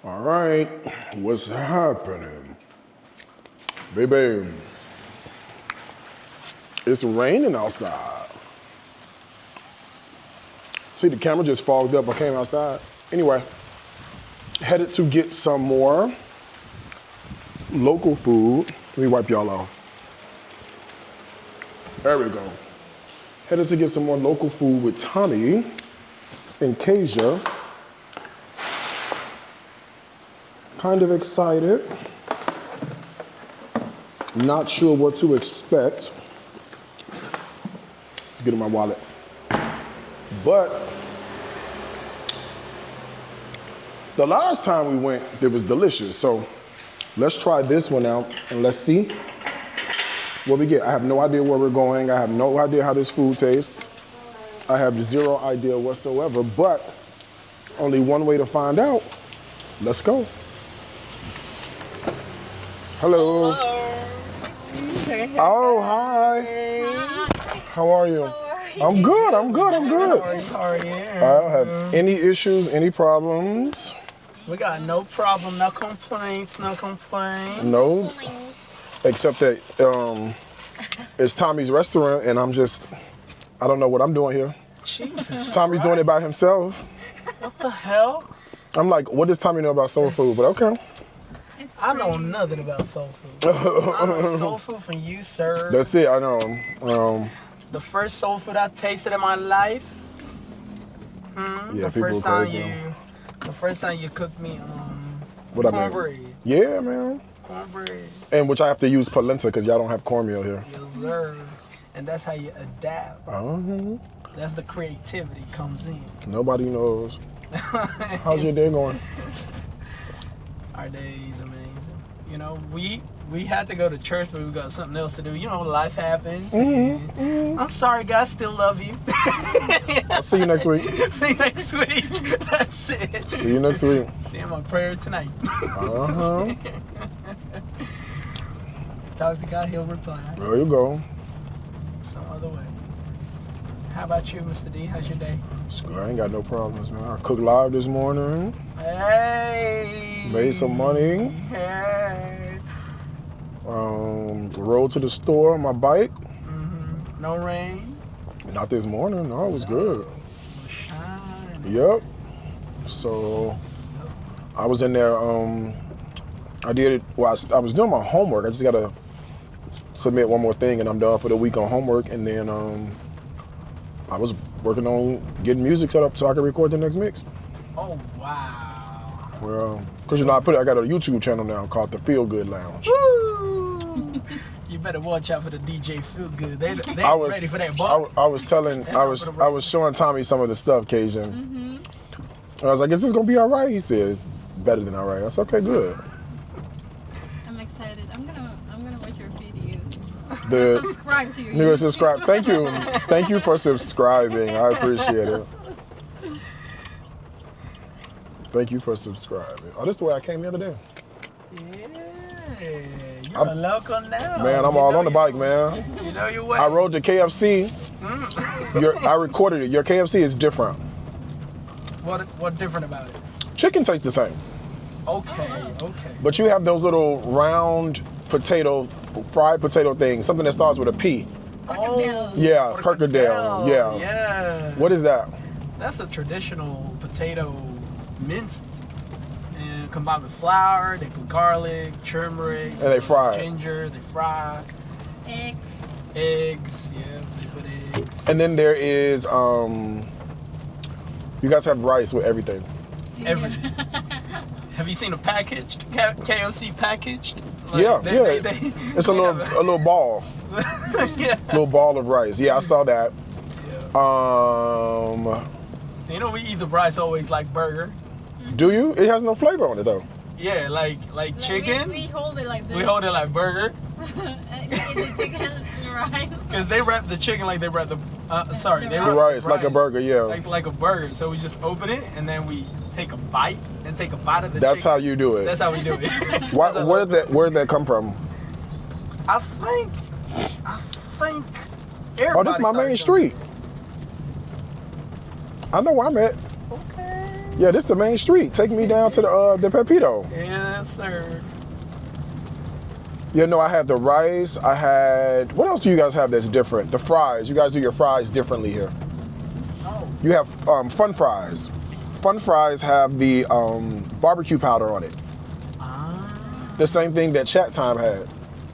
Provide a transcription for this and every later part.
All right, what's happening? Baby, it's raining outside. See, the camera just fogged up. I came outside. Anyway, headed to get some more local food. Let me wipe y'all off. There we go. Headed to get some more local food with Tommy and Kasia. Kind of excited. Not sure what to expect. Let's get in my wallet. But the last time we went, it was delicious. So let's try this one out and let's see what we get. I have no idea where we're going. I have no idea how this food tastes. I have zero idea whatsoever, but only one way to find out. Let's go. Hello. Hello. Oh, hi. How are you? I'm good. I'm good. How are you? I don't have any issues, any problems. We got no problem, no complaints. No, except that it's Tommy's restaurant, and I don't know what I'm doing here. Jesus. Tommy's doing it by himself. What the hell? I'm like, what does Tommy know about soul food? But okay. I know nothing about soul food. I know soul food from you, sir. That's it. I know. The first soul food I tasted in my life. Yeah, people are crazy. The first time you cooked me What I mean? cornbread. Yeah, man. Cornbread. And which I have to use polenta because y'all don't have cornmeal here. Yes, sir. And that's how you adapt. That's the creativity comes in. Nobody knows. How's your day going? Our day is amazing. You know, we had to go to church, but we got something else to do. You know, life happens. I'm sorry, guys. Still love you. I'll see you next week. See you next week. That's it. See you next week. See my prayer tonight. Talk to God, He'll reply. There you go. Some other way. How about you, Mr. D? How's your day? It's good. I ain't got no problems, man. I cooked live this morning. Hey. Made some money. Hey. Rode to the store on my bike. No rain. Not this morning. No, it was good. Shine. Yep. So I was in there. I did it. Well, I was doing my homework. I just gotta submit one more thing, and I'm done for the week on homework. And then I was working on getting music set up so I could record the next mix. Oh wow. Well, cause I got a YouTube channel now called The Feel Good Lounge. Woo! You better watch out for the DJ Feel Good. They ready for that ball. I was showing Tommy some of the stuff, Cajun. And I was like, "Is this gonna be all right?" He said, "It's better than all right." I said, "Okay, good." I'm excited. I'm gonna watch your videos. The Subscribe to your nigga subscribe. Thank you for subscribing. I appreciate it. Thank you for subscribing. Oh, this is the way I came the other day. Yeah, you're a local now. Man, I'm all on the bike, man. You know your way. I rode to KFC. I recorded it. Your KFC is different. What different about it? Chicken tastes the same. Okay. But you have those little round fried potato things, something that starts with a P. Perkadelle. Yeah, Perkadelle. Yeah. Yeah. What is that? That's a traditional potato minced and combined with flour. They put garlic, turmeric, And they fry it. ginger. They fry Eggs. eggs. Yeah, they put eggs. And then there is, you guys have rice with everything. Everything. Have you seen a packaged KFC packaged? Like, Yeah. It's a they little ball, yeah. little ball of rice. Yeah, I saw that. You know we eat the rice always like burger. Do you? It has no flavor on it though. Yeah, like chicken. We hold it like this. We hold it like burger. And the chicken rice. Because they wrap the chicken like they wrap the they wrap Rice, like a burger, yeah. Like a burger. So we just open it and then we take a bite and take a bite of the That's chicken. how you do it. That's how we do it. Where did that come from? I think everybody. Oh, this is my main street. I know where I'm at. Okay. Yeah, this the main street. Take me down to the Pepito. Yes, sir. Yeah, no, I had the rice. I had, what else do you guys have that's different? The fries. You guys do your fries differently here. Oh. You have fun fries. Fun fries have the barbecue powder on it. The same thing that Chat Time had.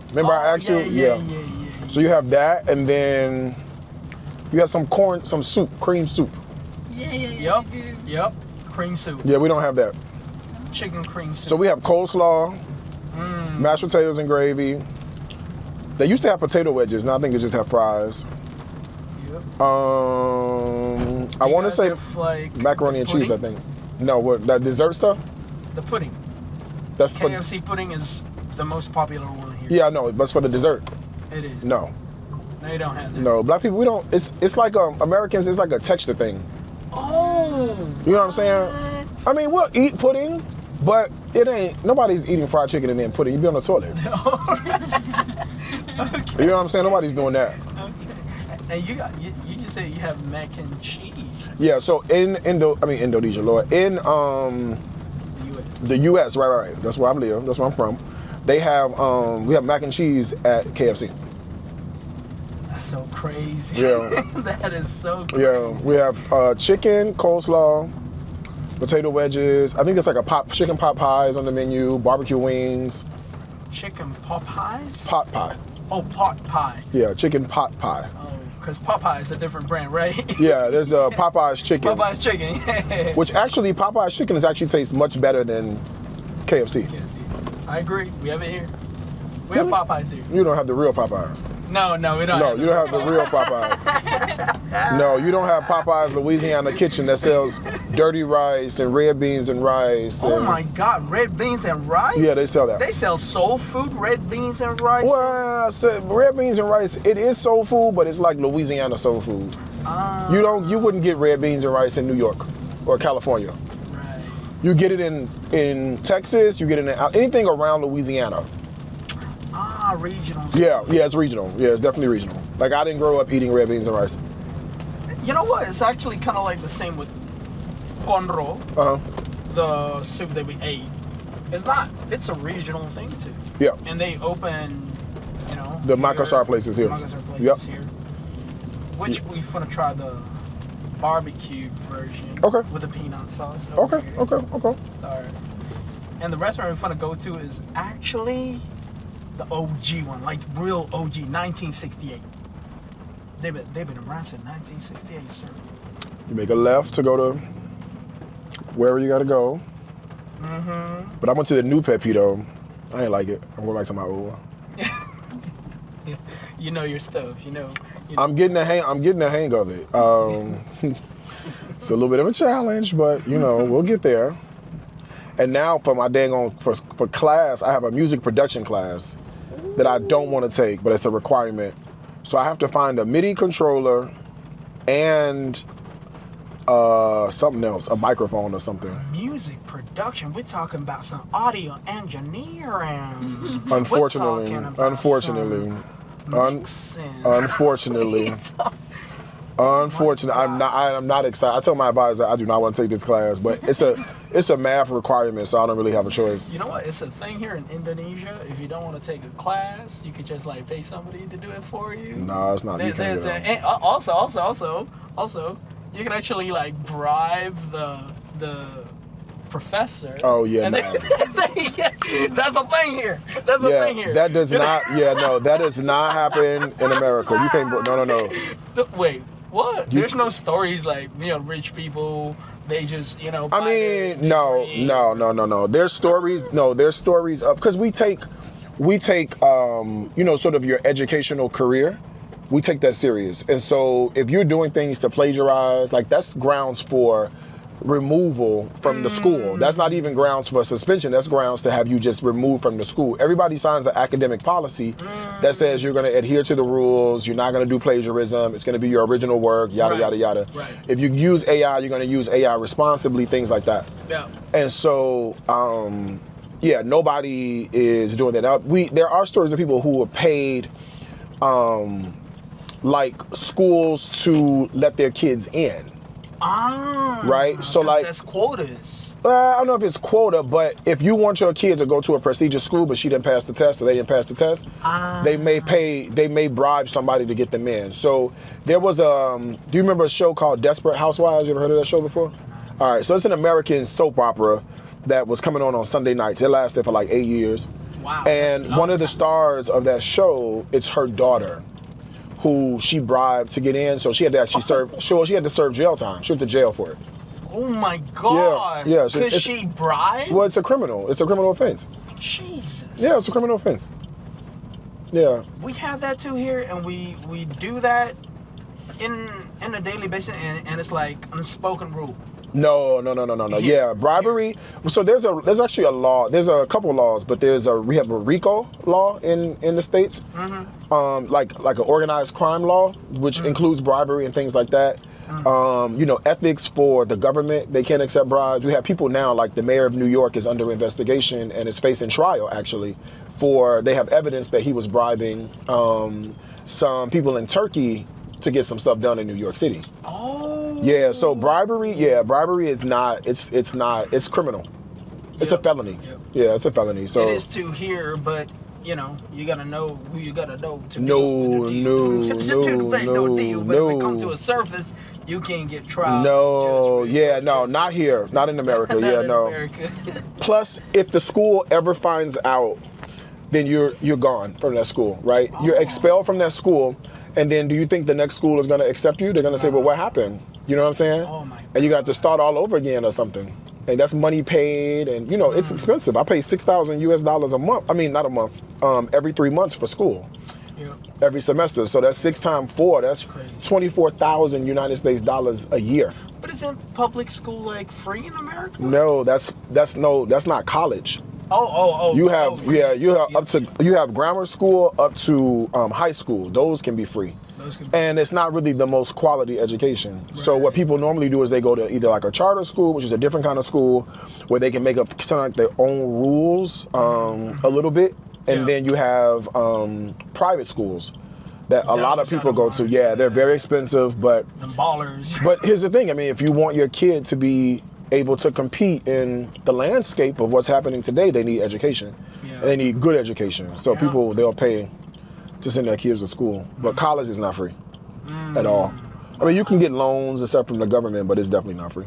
Remember I asked you? Yeah. So you have that, and then you have some soup, cream soup. Yeah. Yep. You do. Yep. Cream soup. Yeah, we don't have that. Chicken cream soup. So we have coleslaw, mashed potatoes and gravy. They used to have potato wedges. Now I think they just have fries. Yep. I want to guys say have, like, macaroni and cheese. I pudding? think. No, what that dessert stuff? The pudding. That's for, KFC pudding is the most popular one here. yeah, I know, but it's for the dessert. It is. No, No, you don't have that. no, black people we don't. It's like Americans. It's like a texture thing. Oh. You know what I'm saying? I mean, we'll eat pudding, but it ain't. Nobody's eating fried chicken and then pudding. You be on the toilet. Okay. You know what I'm saying? Nobody's doing that. Okay. And you just said you have mac and cheese. Yeah. So in Indonesia, Lord, in The U.S. the U.S. Right. That's where I live. That's where I'm from. They have we have mac and cheese at KFC. That's so crazy. Yeah. That is so crazy. Yeah, we have chicken, coleslaw, potato wedges. I think it's like chicken pot pies on the menu, barbecue wings, Chicken pot pies? pot pie. Oh, pot pie. Yeah, chicken pot pie. Oh, because Popeye is a different brand, right? Yeah, there's Popeye's chicken. Popeye's chicken. Which actually, Popeye's chicken actually tastes much better than KFC. I agree. We have it here. We have Popeyes here. You don't have the real Popeyes. No, we don't. No, you don't have the real Popeyes. No, you don't have Popeyes Louisiana Kitchen that sells dirty rice and red beans and rice. Oh and, my God, red beans and rice? Yeah, they sell that. They sell soul food, red beans and rice? Well, red beans and rice, it is soul food, but it's like Louisiana soul food. You wouldn't get red beans and rice in New York or California. Right. You get it in Texas, you get it in anything around Louisiana. Regional. Yeah, it's regional. Yeah, it's definitely regional. Like I didn't grow up eating red beans and rice. You know what? It's actually kind of like the same with Konro, the soup that we ate. It's a regional thing too. Yeah. And they open, The Makassar places here. Makassar places Yep. here. Which we finna try the barbecue version. Okay. With the peanut sauce. Okay. Start. And the restaurant we're finna go to is actually the OG one, like real OG, 1968. They've been around since 1968, sir. You make a left to go to wherever you gotta go. But I went to the new Pepito. I ain't like it. I'm going back to my old one. You know your stuff. You know. I'm getting the hang of it. It's a little bit of a challenge, but we'll get there. And now for my for class, I have a music production class that I don't want to take, but it's a requirement. So I have to find a MIDI controller and something else, a microphone or something. Music production. We're talking about some audio engineering. Unfortunately. I'm not excited. I tell my advisor I do not want to take this class, but it's a math requirement, so I don't really have a choice. You know what? It's a thing here in Indonesia. If you don't want to take a class, you could just like pay somebody to do it for you. No, it's not. You can't do that. And also, you can actually like bribe the professor. Oh yeah, and no. That's a thing here. That's a thing here. That does not. Yeah, no, that does not happen in America. You can't. No. Wait, what? There's no stories like rich people. They just I mean, no. There's stories. No, there's stories of because we take sort of your educational career. We take that serious, and so if you're doing things to plagiarize, like that's grounds for removal from the school. That's not even grounds for suspension. That's grounds to have you just removed from the school. Everybody signs an academic policy that says you're going to adhere to the rules. You're not going to do plagiarism. It's going to be your original work, yada, yada, yada. Right. If you use AI, you're going to use AI responsibly, things like that. Yeah. And so, nobody is doing that. Now, there are stories of people who were paid, like schools to let their kids in. Ah, Right? So, 'cause like- that's quotas. I don't know if it's quota, but if you want your kid to go to a prestigious school, but she didn't pass the test or they didn't pass the test, they may bribe somebody to get them in. So there was do you remember a show called Desperate Housewives? You ever heard of that show before? All right, so it's an American soap opera that was coming on Sunday nights. It lasted for like 8 years. Wow. And that's a long one of the time. stars of that show, it's her daughter, who she bribed to get in. So she had to actually serve. She had to serve jail time. She went to jail for it. Oh my God. Yeah, so Because it's- she bribed? Well, it's a criminal. It's a criminal offense. Jesus. Yeah, it's a criminal offense. Yeah. We have that too here, and we do that in a daily basis, and it's like unspoken rule. No. Yeah, bribery. So there's actually a law. There's a couple laws, but we have a RICO law in the States. Like an organized crime law, which includes bribery and things like that. Ethics for the government, they can't accept bribes. We have people now, like the mayor of New York is under investigation and is facing trial, actually, they have evidence that he was bribing some people in Turkey to get some stuff done in New York City. Oh. Yeah, so bribery is not, it's criminal. It's a felony. Yep. Yeah, it's a felony. So It is too here, but you gotta know who you gotta know to No, deal with the deal. no, no deal. But if it no. comes to a surface, you can't get trial. no, judgment. yeah, no, not here, not in America. Not Yeah, in no. America. Plus, if the school ever finds out, then you're gone from that school, right? You're expelled from that school, and then do you think the next school is going to accept you? They're going to say, well, what happened? You know what I'm saying? Oh my And you got to start all over again or something. And that's money paid, and it's expensive. I pay $6,000 a month. I mean, not a month. Every 3 months for school, Yep. every semester. So that's 6 times 4. That's crazy. 24,000 United States dollars a year. But isn't public school like free in America? No, that's not college. Oh. You have you have grammar school up to high school. Those can be free. Those can And it's not really the most quality education. So what people normally do is they go to either like a charter school, which is a different kind of school, where they can make up kind of like their own rules a little bit. And Yeah. then you have private schools that a lot of people go to. Yeah, they're very expensive, but Them ballers. but here's the thing. I mean, if you want your kid to be able to compete in the landscape of what's happening today, they need education. Yeah. And they need good education. So Yeah. they'll pay to send their kids to school. But college is not free at all. I mean, you can get loans and stuff from the government, but it's definitely not free.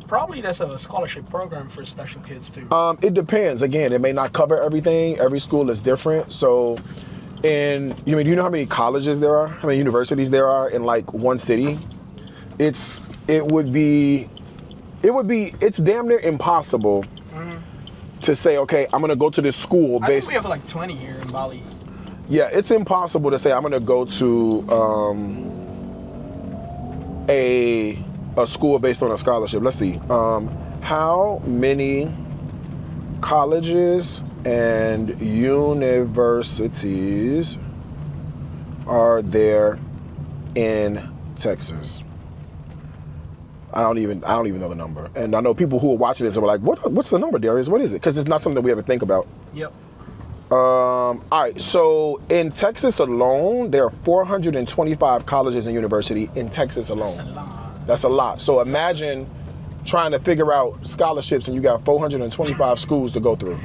Probably that's a scholarship program for special kids too. It depends. Again, it may not cover everything. Every school is different. So, do you know how many colleges there are? How many universities there are in like one city? It's damn near impossible to say, okay, I'm gonna go to this school I think based. we have like 20 here in Bali. Yeah, it's impossible to say I'm gonna go to a school based on a scholarship. Let's see. How many colleges and universities are there in Texas? I don't even know the number. And I know people who are watching this are like, what's the number, Darius? What is it? Because it's not something that we ever think about. Yep. All right, so in Texas alone, there are 425 colleges and universities in Texas alone. That's a lot. That's a lot. So imagine trying to figure out scholarships and you got 425 schools to go through.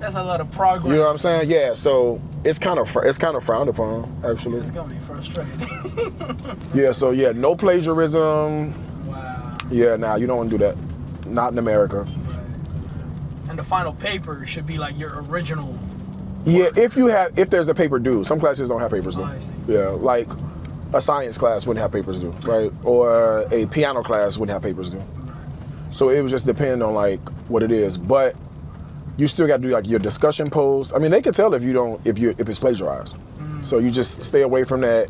That's a lot of progress. You know what I'm saying? Yeah. So it's kind of frowned upon, actually. It's gonna be frustrating. Yeah. So yeah, no plagiarism. Wow. Yeah. Nah, you don't want to do that. Not in America. Right. And the final paper should be like your original. Yeah. If there's a paper due, some classes don't have papers due. Oh, I see. Yeah. Like a science class wouldn't have papers due, right? Or a piano class wouldn't have papers due. So it would just depend on like what it is, but you still got to do like your discussion post. I mean, they can tell if it's plagiarized. So you just stay away from that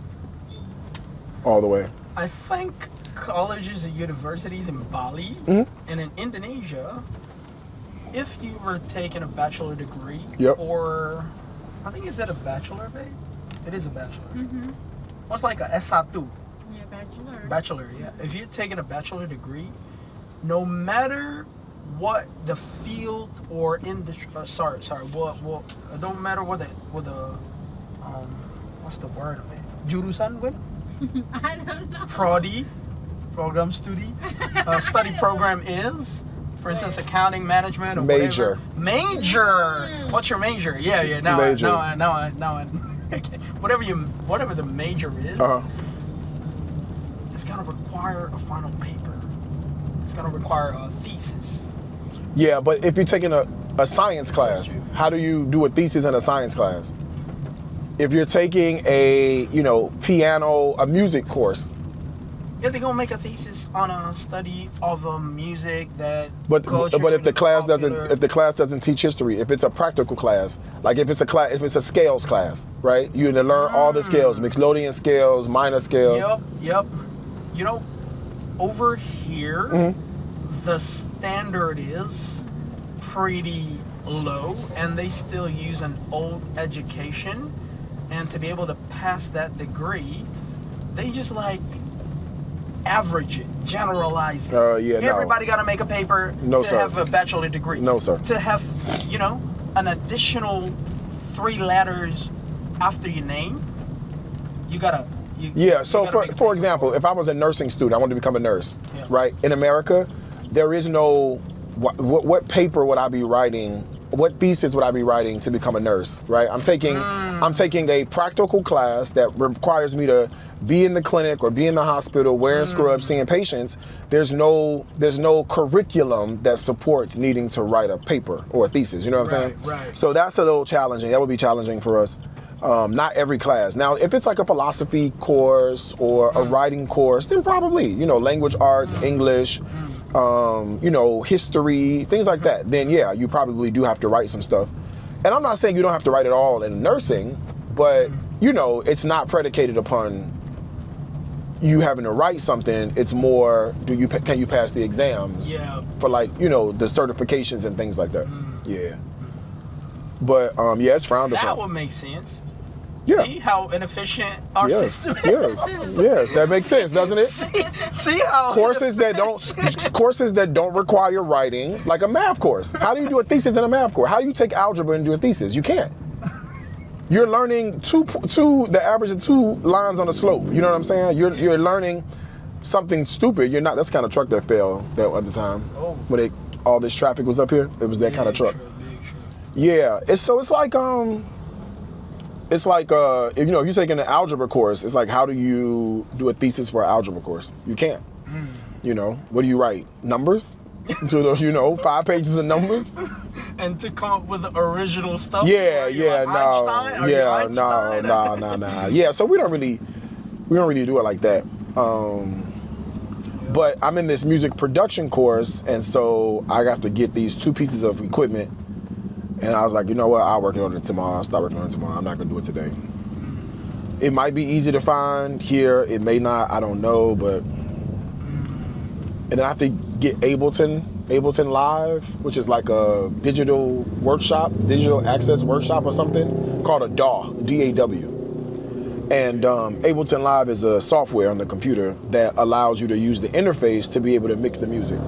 all the way. I think colleges and universities in Bali Mhm. and in Indonesia, if you were taking a bachelor degree, Yep. or I think is that a bachelor, babe? It is a bachelor. Mm-hmm. What's like a S1? Yeah, bachelor. Bachelor, yeah. If you're taking a bachelor degree, no matter what the field or industry, don't matter what the what's the word of it? Jurusan, I don't know. Prodi, program study program is. For instance, accounting, management, or Major. whatever. Major. What's your major? Yeah. Now Major. I okay. Whatever the major is, it's gonna require a final paper. It's gonna require a thesis. Yeah, but if you're taking a science class, how do you do a thesis in a science class? If you're taking a a music course. Yeah, they're gonna make a thesis on a study of music that. But if the class popular. doesn't teach history, if it's a practical class, like if it's a scales class, right? You learn all the scales, Mixolydian scales, minor scales. Yep. Over here, the standard is pretty low, and they still use an old education. And to be able to pass that degree, they just average it, generalize it. Yeah, Everybody got to make a paper No, to sir. have a bachelor degree. No, sir. To have, an additional 3 letters after your name, you gotta. So for example, if I was a nursing student, I wanted to become a nurse, right? In America, there is no what paper would I be writing? What thesis would I be writing to become a nurse, right? I'm taking a practical class that requires me to be in the clinic or be in the hospital wearing scrubs, seeing patients. There's no curriculum that supports needing to write a paper or a thesis. You know what I'm saying? Right. So that's a little challenging. That would be challenging for us. Not every class. Now, if it's like a philosophy course or a writing course, then probably, language arts, English, history, things like that, then yeah, you probably do have to write some stuff. And I'm not saying you don't have to write it all in nursing, but it's not predicated upon you having to write something. It's more, can you pass the exams for the certifications and things like that. Yeah. But it's frowned upon. That would make sense. Yeah. See how inefficient our system is? Yes, that makes sense, doesn't it? See how courses that don't require writing, like a math course. How do you do a thesis in a math course? How do you take algebra and do a thesis? You can't. You're learning the average of 2 lines on a slope. You know what I'm saying? You're learning something stupid. You're not. That's the kind of truck that fell that other time when all this traffic was up here. It was that kind of truck. Big truck. Yeah. It's like if you're taking an algebra course, it's like, how do you do a thesis for an algebra course? You can't. What do you write? Numbers? To those, 5 pages of numbers? And to come up with the original stuff? Yeah, Einstein? no. Yeah, so we don't really do it like that. But I'm in this music production course, and so I have to get these 2 pieces of equipment. And I was like, you know what? I'll work on it tomorrow. I'll start working on it tomorrow. I'm not going to do it today. It might be easy to find here. It may not. I don't know. But and then I have to get Ableton Live, which is like a digital access workshop or something called a DAW, D-A-W. And Ableton Live is a software on the computer that allows you to use the interface to be able to mix the music.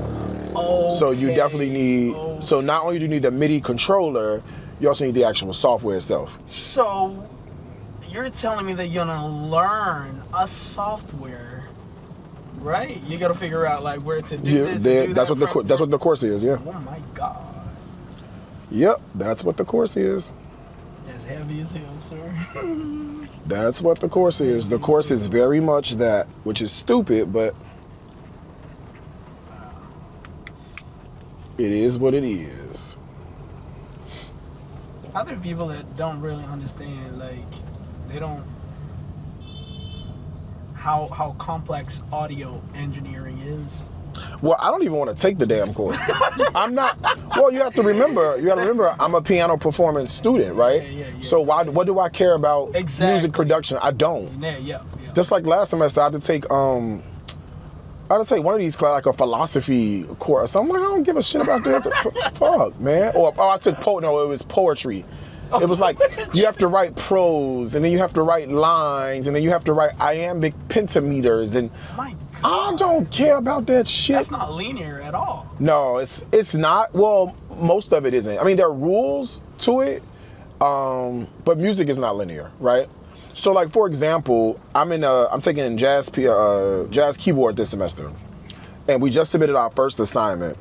So you definitely need, so not only do you need a MIDI controller, you also need the actual software itself. So you're telling me that you're gonna learn a software, right? You gotta figure out where to do this. That's what the course is, yeah. Oh my God. Yep, that's what the course is. That's heavy as hell, sir. That's what the course is. The course is very much that, which is stupid, but it is what it is. Other people that don't really understand, they don't how complex audio engineering is. Well, I don't even want to take the damn course. I'm not. Well, you have to remember. I'm a piano performance student, right? Yeah. So what do I care about music production? I don't. Yeah. Just like last semester, I had to take one of these classes, like a philosophy course. I'm like, I don't give a shit about this. Fuck, man. Or I took it was poetry. It was like you have to write prose, and then you have to write lines, and then you have to write iambic pentameters, and My God. I don't care about that shit. That's not linear at all. No, it's not. Well, most of it isn't. I mean, there are rules to it, but music is not linear, right? So like for example, I'm taking jazz keyboard this semester, and we just submitted our first assignment.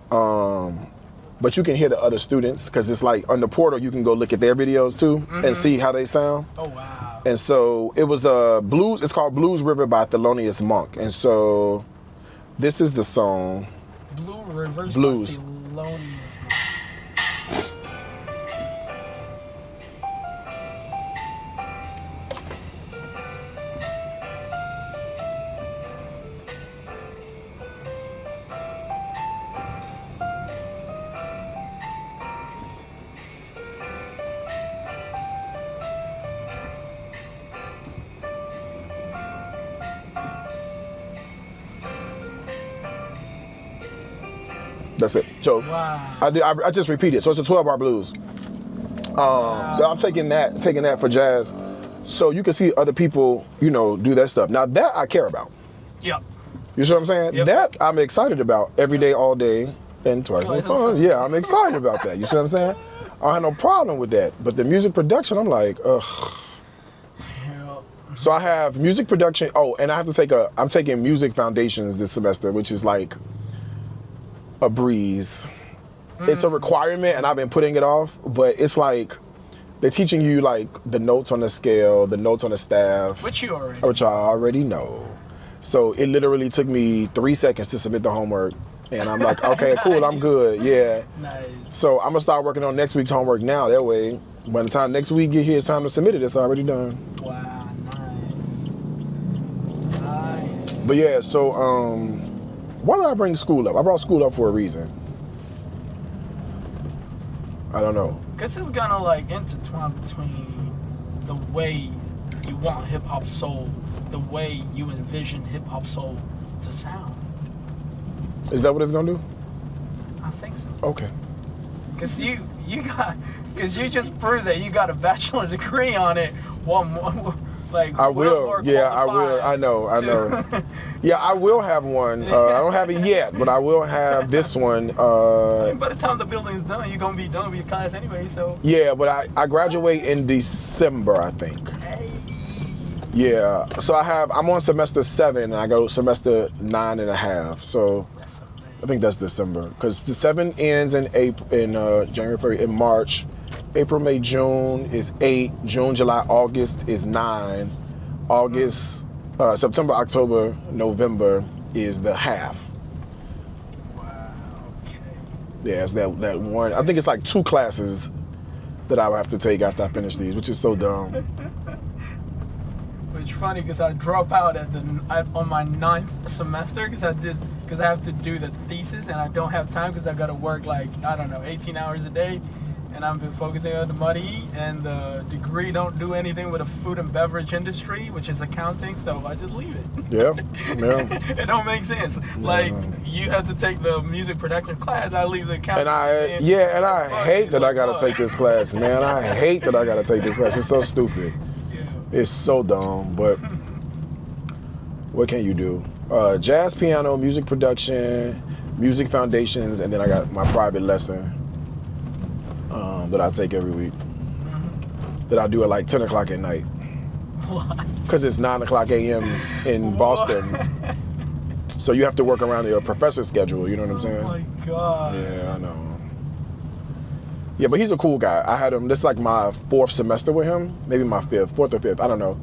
But you can hear the other students because it's like on the portal you can go look at their videos too and see how they sound. Oh wow! And so it was blues. It's called Blues River by Thelonious Monk, and so this is the song. Blue Rivers. Blues. By Thelonious Monk. That's it. So Wow. I just repeated. So it's a 12-bar blues. So I'm taking that for jazz, so you can see other people, do that stuff. Now that I care about. Yep. You see what I'm saying? Yep. That I'm excited about every day, all day, and twice on fun. Yeah, I'm excited about that. You see what I'm saying? I have no problem with that. But the music production, I'm like, ugh. So I have music production. Oh, and I have to I'm taking music foundations this semester, which is like a breeze. It's a requirement, and I've been putting it off, but it's like they're teaching you like the notes on the scale, the notes on the staff. Which you already. Which I already know. So it literally took me 3 seconds to submit the homework, and I'm like, okay, cool, Nice. I'm good, yeah. Nice. So I'm gonna start working on next week's homework now. That way, by the time next week get here, it's time to submit it. It's already done. Wow. Nice. But yeah, so why did I bring school up? I brought school up for a reason. I don't know. Cause it's gonna like intertwine between the way you want hip hop soul, the way you envision hip hop soul to sound. Is that what it's gonna do? I think so. Okay. Cause you just proved that you got a bachelor degree on it. One more, like I will. more Yeah, I will. I qualified know. to- Yeah, I will have one. I don't have it yet, but I will have this one. By the time the building's done, you're gonna be done with your class anyway. So. Yeah, but I graduate in December, I think. Hey. Yeah, so I'm on semester 7 and I go semester 9.5. So That's amazing. I think that's December because the 7 ends in January, February, in March. April, May, June is 8. June, July, August is 9. August, September, October, November is the half. Wow. Okay. Yeah, it's that one. I think it's like 2 classes that I would have to take after I finish these, which is so dumb. Which is funny because I drop out on my 9th semester because I have to do the thesis and I don't have time because I got to work like, I don't know, 18 hours a day. And I've been focusing on the money, and the degree don't do anything with the food and beverage industry, which is accounting, so I just leave it. Yeah. It don't make sense. Like, you have to take the music production class, I leave the accounting. And I hate that I gotta take this class, man. I hate that I gotta take this class. It's so stupid. Yeah. It's so dumb, but what can you do? Jazz piano, music production, music foundations, and then I got my private lesson that I take every week. That I do at like 10 o'clock at night. What? Because it's 9 o'clock a.m. in Boston. So you have to work around your professor's schedule, you know what I'm saying? Oh my God. Yeah, I know. Yeah, but he's a cool guy. I had him, this is like my 4th semester with him. Maybe my 4th or 5th, I don't know.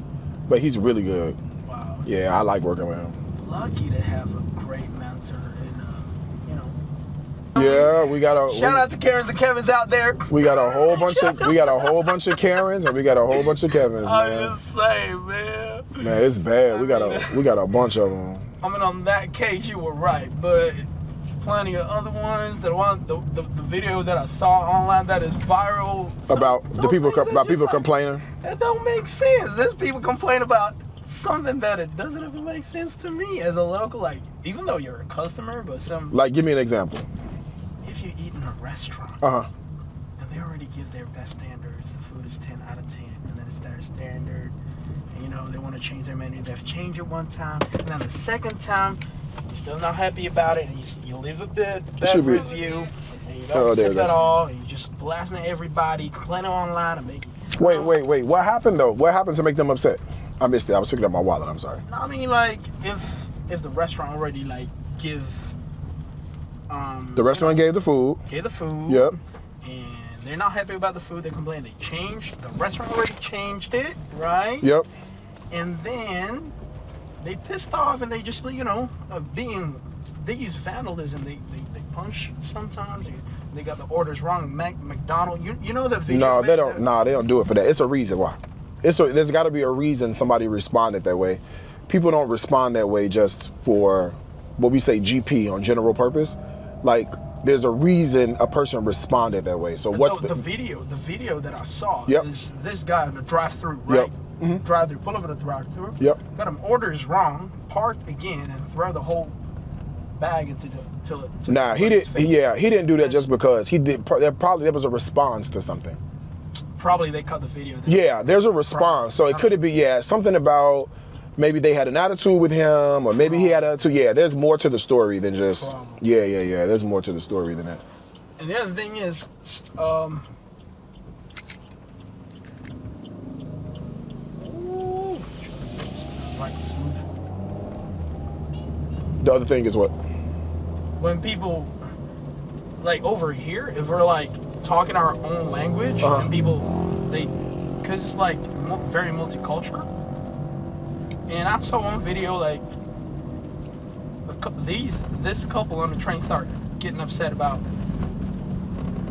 But he's really good. Wow. Yeah, I like working with him. Lucky to have a great mentor and, Yeah, we got a shout out to Karens and Kevins out there. we got a whole bunch of Karens and we got a whole bunch of Kevins, I'm man. just saying, man. Man, it's bad. We got a bunch of them. I mean, on that case, you were right, but plenty of other ones that want the videos that I saw online that is viral About people complaining. complaining. It don't make sense. There's people complain about something that it doesn't even make sense to me as a local. Like, even though you're a customer, but Like, give me an example. if you eat in a restaurant Uh-huh. and they already give their best standards, the food is 10 out of 10, and then it's their standard. And, they want to change their menu. They've changed it one time, and then the second time, you're still not happy about it, and you leave a bad should be- review, and you don't there tip it at is. all, and you're just blasting at everybody, complaining online, and making Wait. What happened though? What happened to make them upset? I missed it. I was picking up my wallet. I'm sorry. I mean, like, if the restaurant already like give The restaurant gave the food. gave the food. Yep. And they're not happy about the food. They complain. They changed. The restaurant already changed it, right? Yep. And then they pissed off, and they just, you know, they use vandalism. They punch sometimes. They got the orders wrong. McDonald's. You know the video. No, they don't. No, they don't do it for that. It's a reason why. There's got to be a reason somebody responded that way. People don't respond that way just for what we say GP on general purpose. Like, there's a reason a person responded that way. So what's the video? The video that I saw Yep. is this guy in the drive-through, right? Yep. Mm-hmm. Drive-through, pull up at a drive-through. Yep. Got him orders wrong, parked again, and throw the whole bag into the Nah, he did. Yeah, he didn't do that just because he did. There was a response to something. Probably they cut the video. Yeah, there's a response. So it could be something about maybe they had an attitude with him, or maybe he had an attitude. Yeah, there's more to the story than just. Yeah. There's more to the story than that. And the other thing is, like smooth. The other thing is what? When people, like over here, if we're like talking our own language, and people, because it's like very multicultural. And I saw one video like this couple on the train started getting upset about,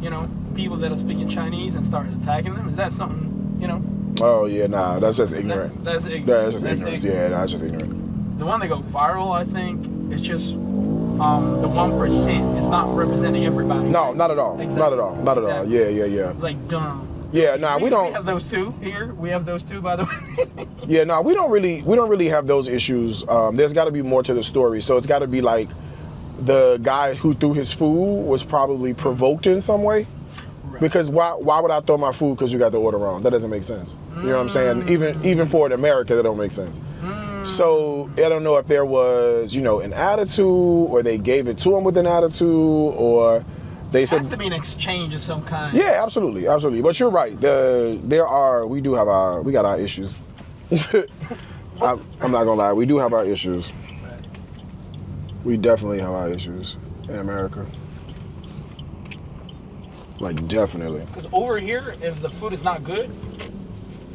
you know, people that are speaking Chinese and started attacking them. Is that something, you know? Oh yeah, nah, that's just ignorant. That's ignorant. That's just ignorance. Yeah, that's just ignorant. The one that go viral, I think, it's just the 1%. It's not representing everybody. No, not at all. Exactly. Not at all. Not at all. Exactly. Yeah. Like dumb. Yeah, nah, we don't. We have those two here. We have those two, by the way. Yeah, no, we don't really have those issues. There's got to be more to the story. So it's got to be like the guy who threw his food was probably provoked in some way. Right. Because why would I throw my food because you got the order wrong? That doesn't make sense. You know what I'm saying? Even for in America, that don't make sense. So I don't know if there was, you know, an attitude, or they gave it to him with an attitude, or they said. It has to be an exchange of some kind. Yeah, absolutely. But you're right. We got our issues. I'm not gonna lie, we do have our issues. We definitely have our issues in America. Like, definitely. Because over here, if the food is not good,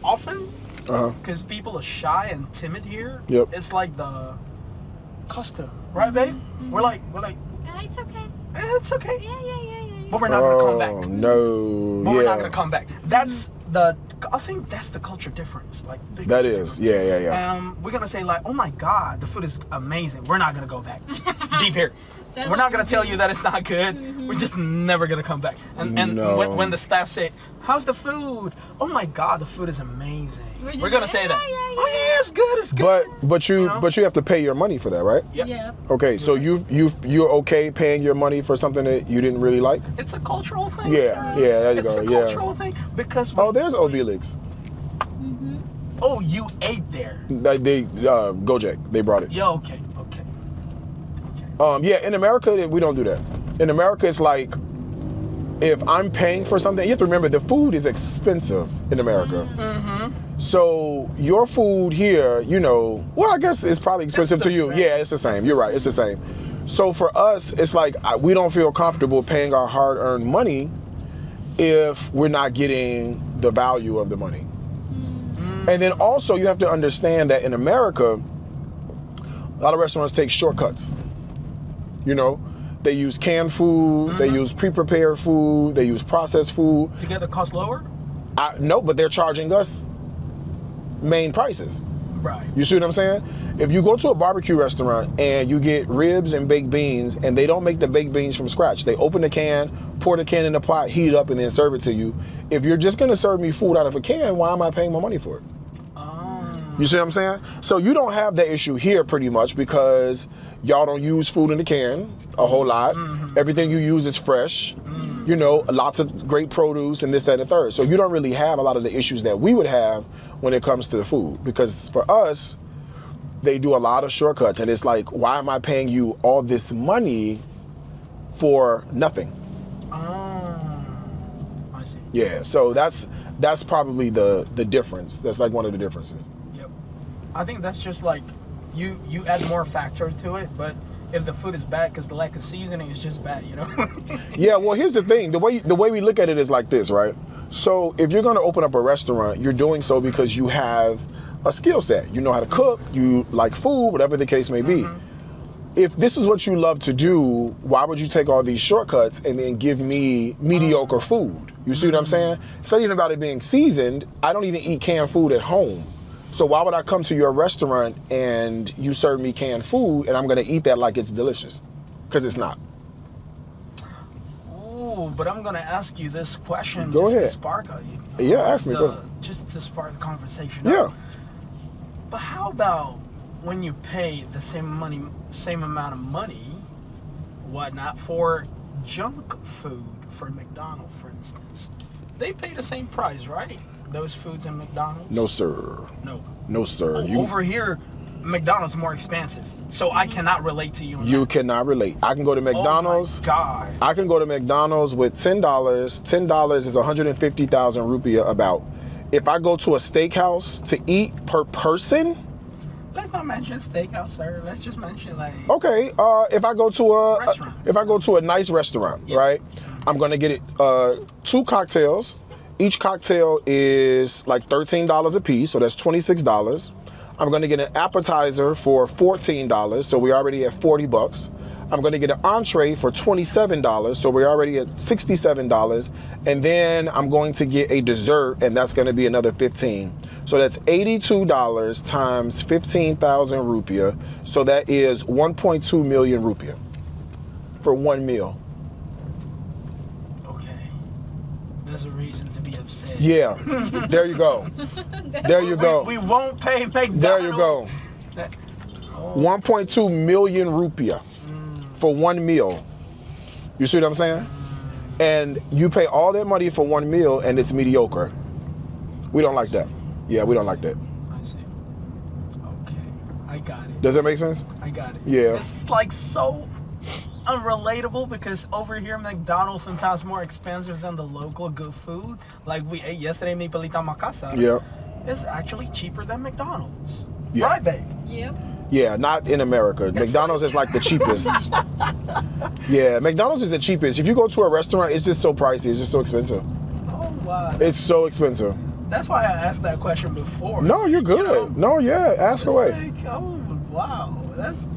often, because people are shy and timid here, it's like the custom, right, babe? We're like, It's okay. it's okay. Yeah. But we're not gonna come back. Oh no! But we're not gonna come back. That's I think that's the culture difference. Like big that culture is, difference. yeah. We're gonna say like, oh my God, the food is amazing. We're not gonna go back. Deep here. That's We're not gonna what tell we you do. that it's not good. We're just never gonna come back. And No. when the staff say, "How's the food?" Oh my God, the food is amazing. just We're gonna like, say that. yeah. Oh yeah, it's good. It's good. But you know? but you have to pay your money for that, right? Yep. Yeah. Okay, so you're okay paying your money for something that you didn't really like? It's a cultural thing. Yeah, sir. there you It's go. a Yeah. cultural thing because. Oh, there's Obelix. Oh, you ate there. They Gojek. They brought it. Yeah. Okay. Yeah, in America we don't do that. In America, it's like if I'm paying for something, you have to remember the food is expensive in America. So your food here, you know, well, I guess it's probably expensive to you. same. Yeah, it's the same. You're right. It's the same. So for us, it's like we don't feel comfortable paying our hard-earned money if we're not getting the value of the money. And then also you have to understand that in America, a lot of restaurants take shortcuts. You know, they use canned food, they use pre-prepared food, they use processed food. To get the cost lower? No, but they're charging us main prices. Right. You see what I'm saying? If you go to a barbecue restaurant and you get ribs and baked beans, and they don't make the baked beans from scratch. They open the can, pour the can in the pot, heat it up, and then serve it to you. If you're just gonna serve me food out of a can, why am I paying my money for it? You see what I'm saying? So you don't have that issue here pretty much because y'all don't use food in the can a whole lot. Everything you use is fresh. You know, lots of great produce and this, that, and the third. So you don't really have a lot of the issues that we would have when it comes to the food. Because for us, they do a lot of shortcuts. And it's like, why am I paying you all this money for nothing? I see. Yeah, so that's probably the difference. That's like one of the differences. Yep. I think that's just like you add more factor to it, but if the food is bad because the lack of seasoning is just bad, you know. Yeah, well, here's the thing. The way we look at it is like this, right? So if you're going to open up a restaurant, you're doing so because you have a skill set. You know how to cook, you like food, whatever the case may be. If this is what you love to do, why would you take all these shortcuts and then give me mediocre food? You see what I'm saying? It's not even about it being seasoned. I don't even eat canned food at home. So why would I come to your restaurant and you serve me canned food and I'm gonna eat that like it's delicious? Because it's not. Ooh, but I'm gonna ask you this question Go just ahead. to spark Yeah, ask me. Go ahead. just to spark the conversation. Yeah. up. But how about when you pay the same amount of money, whatnot, for junk food for McDonald's, for instance? They pay the same price, right? Those foods in McDonald's? No, sir. No. No, sir. Over here, McDonald's is more expensive. So I cannot relate to you on You that. cannot relate. I can go to McDonald's. Oh my God. I can go to McDonald's with $10. $10 is 150,000 rupiah about. If I go to a steakhouse to eat per person, Let's not mention steakhouse, sir. Let's just mention like okay. If I go to a nice restaurant, Yeah. right? I'm gonna get it 2 cocktails. Each cocktail is like $13 a piece, so that's $26. I'm gonna get an appetizer for $14, so we're already at $40. I'm gonna get an entree for $27, so we're already at $67. And then I'm going to get a dessert, and that's gonna be another $15. So that's $82 times 15,000 rupiah. So that is 1.2 million rupiah for one meal. okay. There's a reason to be upset. Yeah, there you go. There you go. We won't pay McDonald's. There you go. That- 1.2 million rupiah for one meal. You see what I'm saying? And you pay all that money for one meal and it's mediocre. We don't like that. Yeah, we don't like that. I see. Okay. I got it. Does that make sense? I got it. Yeah. It's like so unrelatable because over here McDonald's sometimes more expensive than the local good food. Like we ate yesterday, mi pelita macasa. Yeah. It's actually cheaper than McDonald's. Yeah. Right, babe? Yep. Yeah, not in America. McDonald's is like the cheapest. Yeah, McDonald's is the cheapest. If you go to a restaurant, it's just so pricey. It's just so expensive. Oh wow. It's so expensive. That's why I asked that question before. No, you're good. You know? No, yeah, ask It's away. like, oh wow. That's a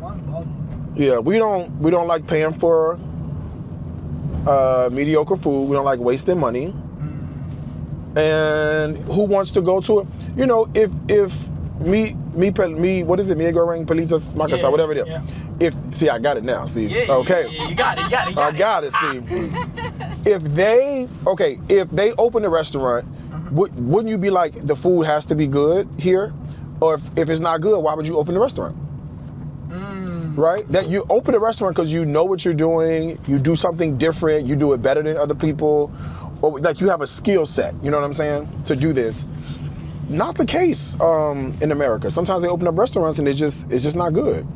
mind-boggling. Yeah, we don't like paying for mediocre food. We don't like wasting money. And who wants to go to it? You know, if me, what is it? Me goreng palitas macasa, Yeah, whatever it is. yeah. See, I got it now, Steve. Yeah, Okay. yeah, you got it. I got it, Steve. If they open a restaurant, wouldn't you be like, the food has to be good here? Or if it's not good, why would you open the restaurant? Right? That you open a restaurant because you know what you're doing, you do something different, you do it better than other people, or like you have a skill set, you know what I'm saying, to do this. Not the case in America. Sometimes they open up restaurants and it's just not good.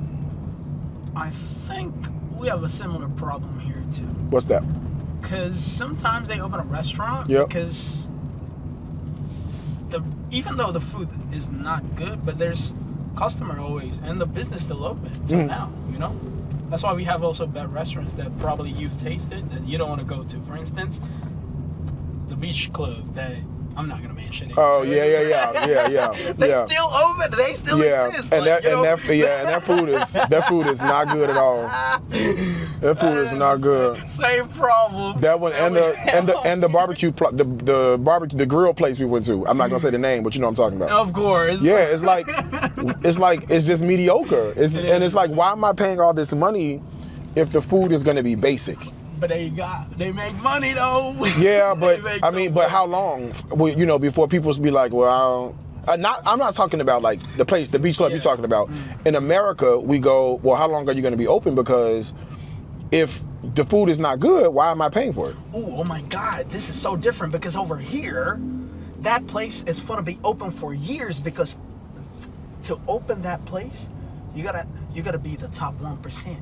I think we have a similar problem here too. What's that? Because sometimes they open a restaurant Yep. because even though the food is not good, but there's customer always, and the business still open till now, you know? That's why we have also bad restaurants that probably you've tasted that you don't want to go to. For instance, the beach club that I'm not gonna mention it. Oh yeah. They Yeah. still open. They still Yeah, exist. and like, that food is not good at all. That food is not good. Same problem. That one and the barbecue the grill place we went to. I'm not gonna say the name, but you know what I'm talking about. Of course. Yeah, it's just mediocre. It's like, why am I paying all this money if the food is gonna be basic? But they make money though. Yeah, but They make I mean, but how long? Well, you know, before people be like, well, I'm not talking about like the beach club you're talking about. In America, we go, well, how long are you going to be open? Because if the food is not good, why am I paying for it? Oh my God, this is so different because over here, that place is going to be open for years because to open that place, you gotta be the top 1%.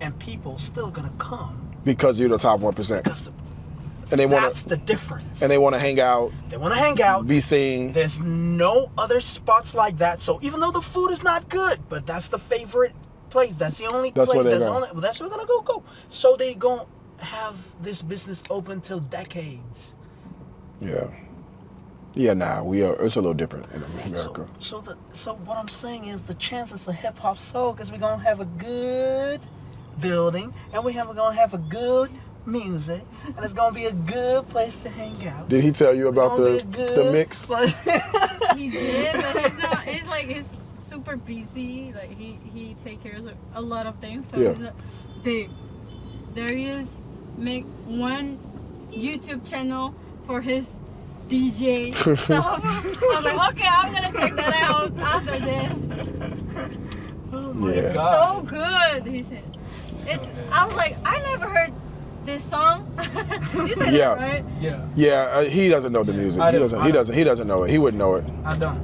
And people still gonna come Because you're the top 1%. Because And they want that's the difference. and they want to hang out, They want to hang out. be seen. There's no other spots like that. So even though the food is not good, but that's the favorite place. That's the only That's place. where they That's, go. that's where we're gonna go. So they gonna have this business open till decades. Yeah. Yeah, nah, it's a little different in America. So what I'm saying is the chances of hip hop soul because we're gonna have a good building and we're gonna have a good music and it's gonna be a good place to hang out. Did he tell you about It's the gonna be a good mix? place. He did, but he's not. He's super busy. Like he take care of a lot of things. So Yeah. he's like, babe, there is make one YouTube channel for his DJ stuff. I was like, okay, I'm gonna check that out after this. Oh my Yeah. It's God. so good. He said, it's. I was like, I never heard this song. You said Yeah. that, right? Yeah, Yeah, he doesn't know the music. I He don't- doesn't. I He don't. doesn't. He doesn't know it. He wouldn't know it. I don't.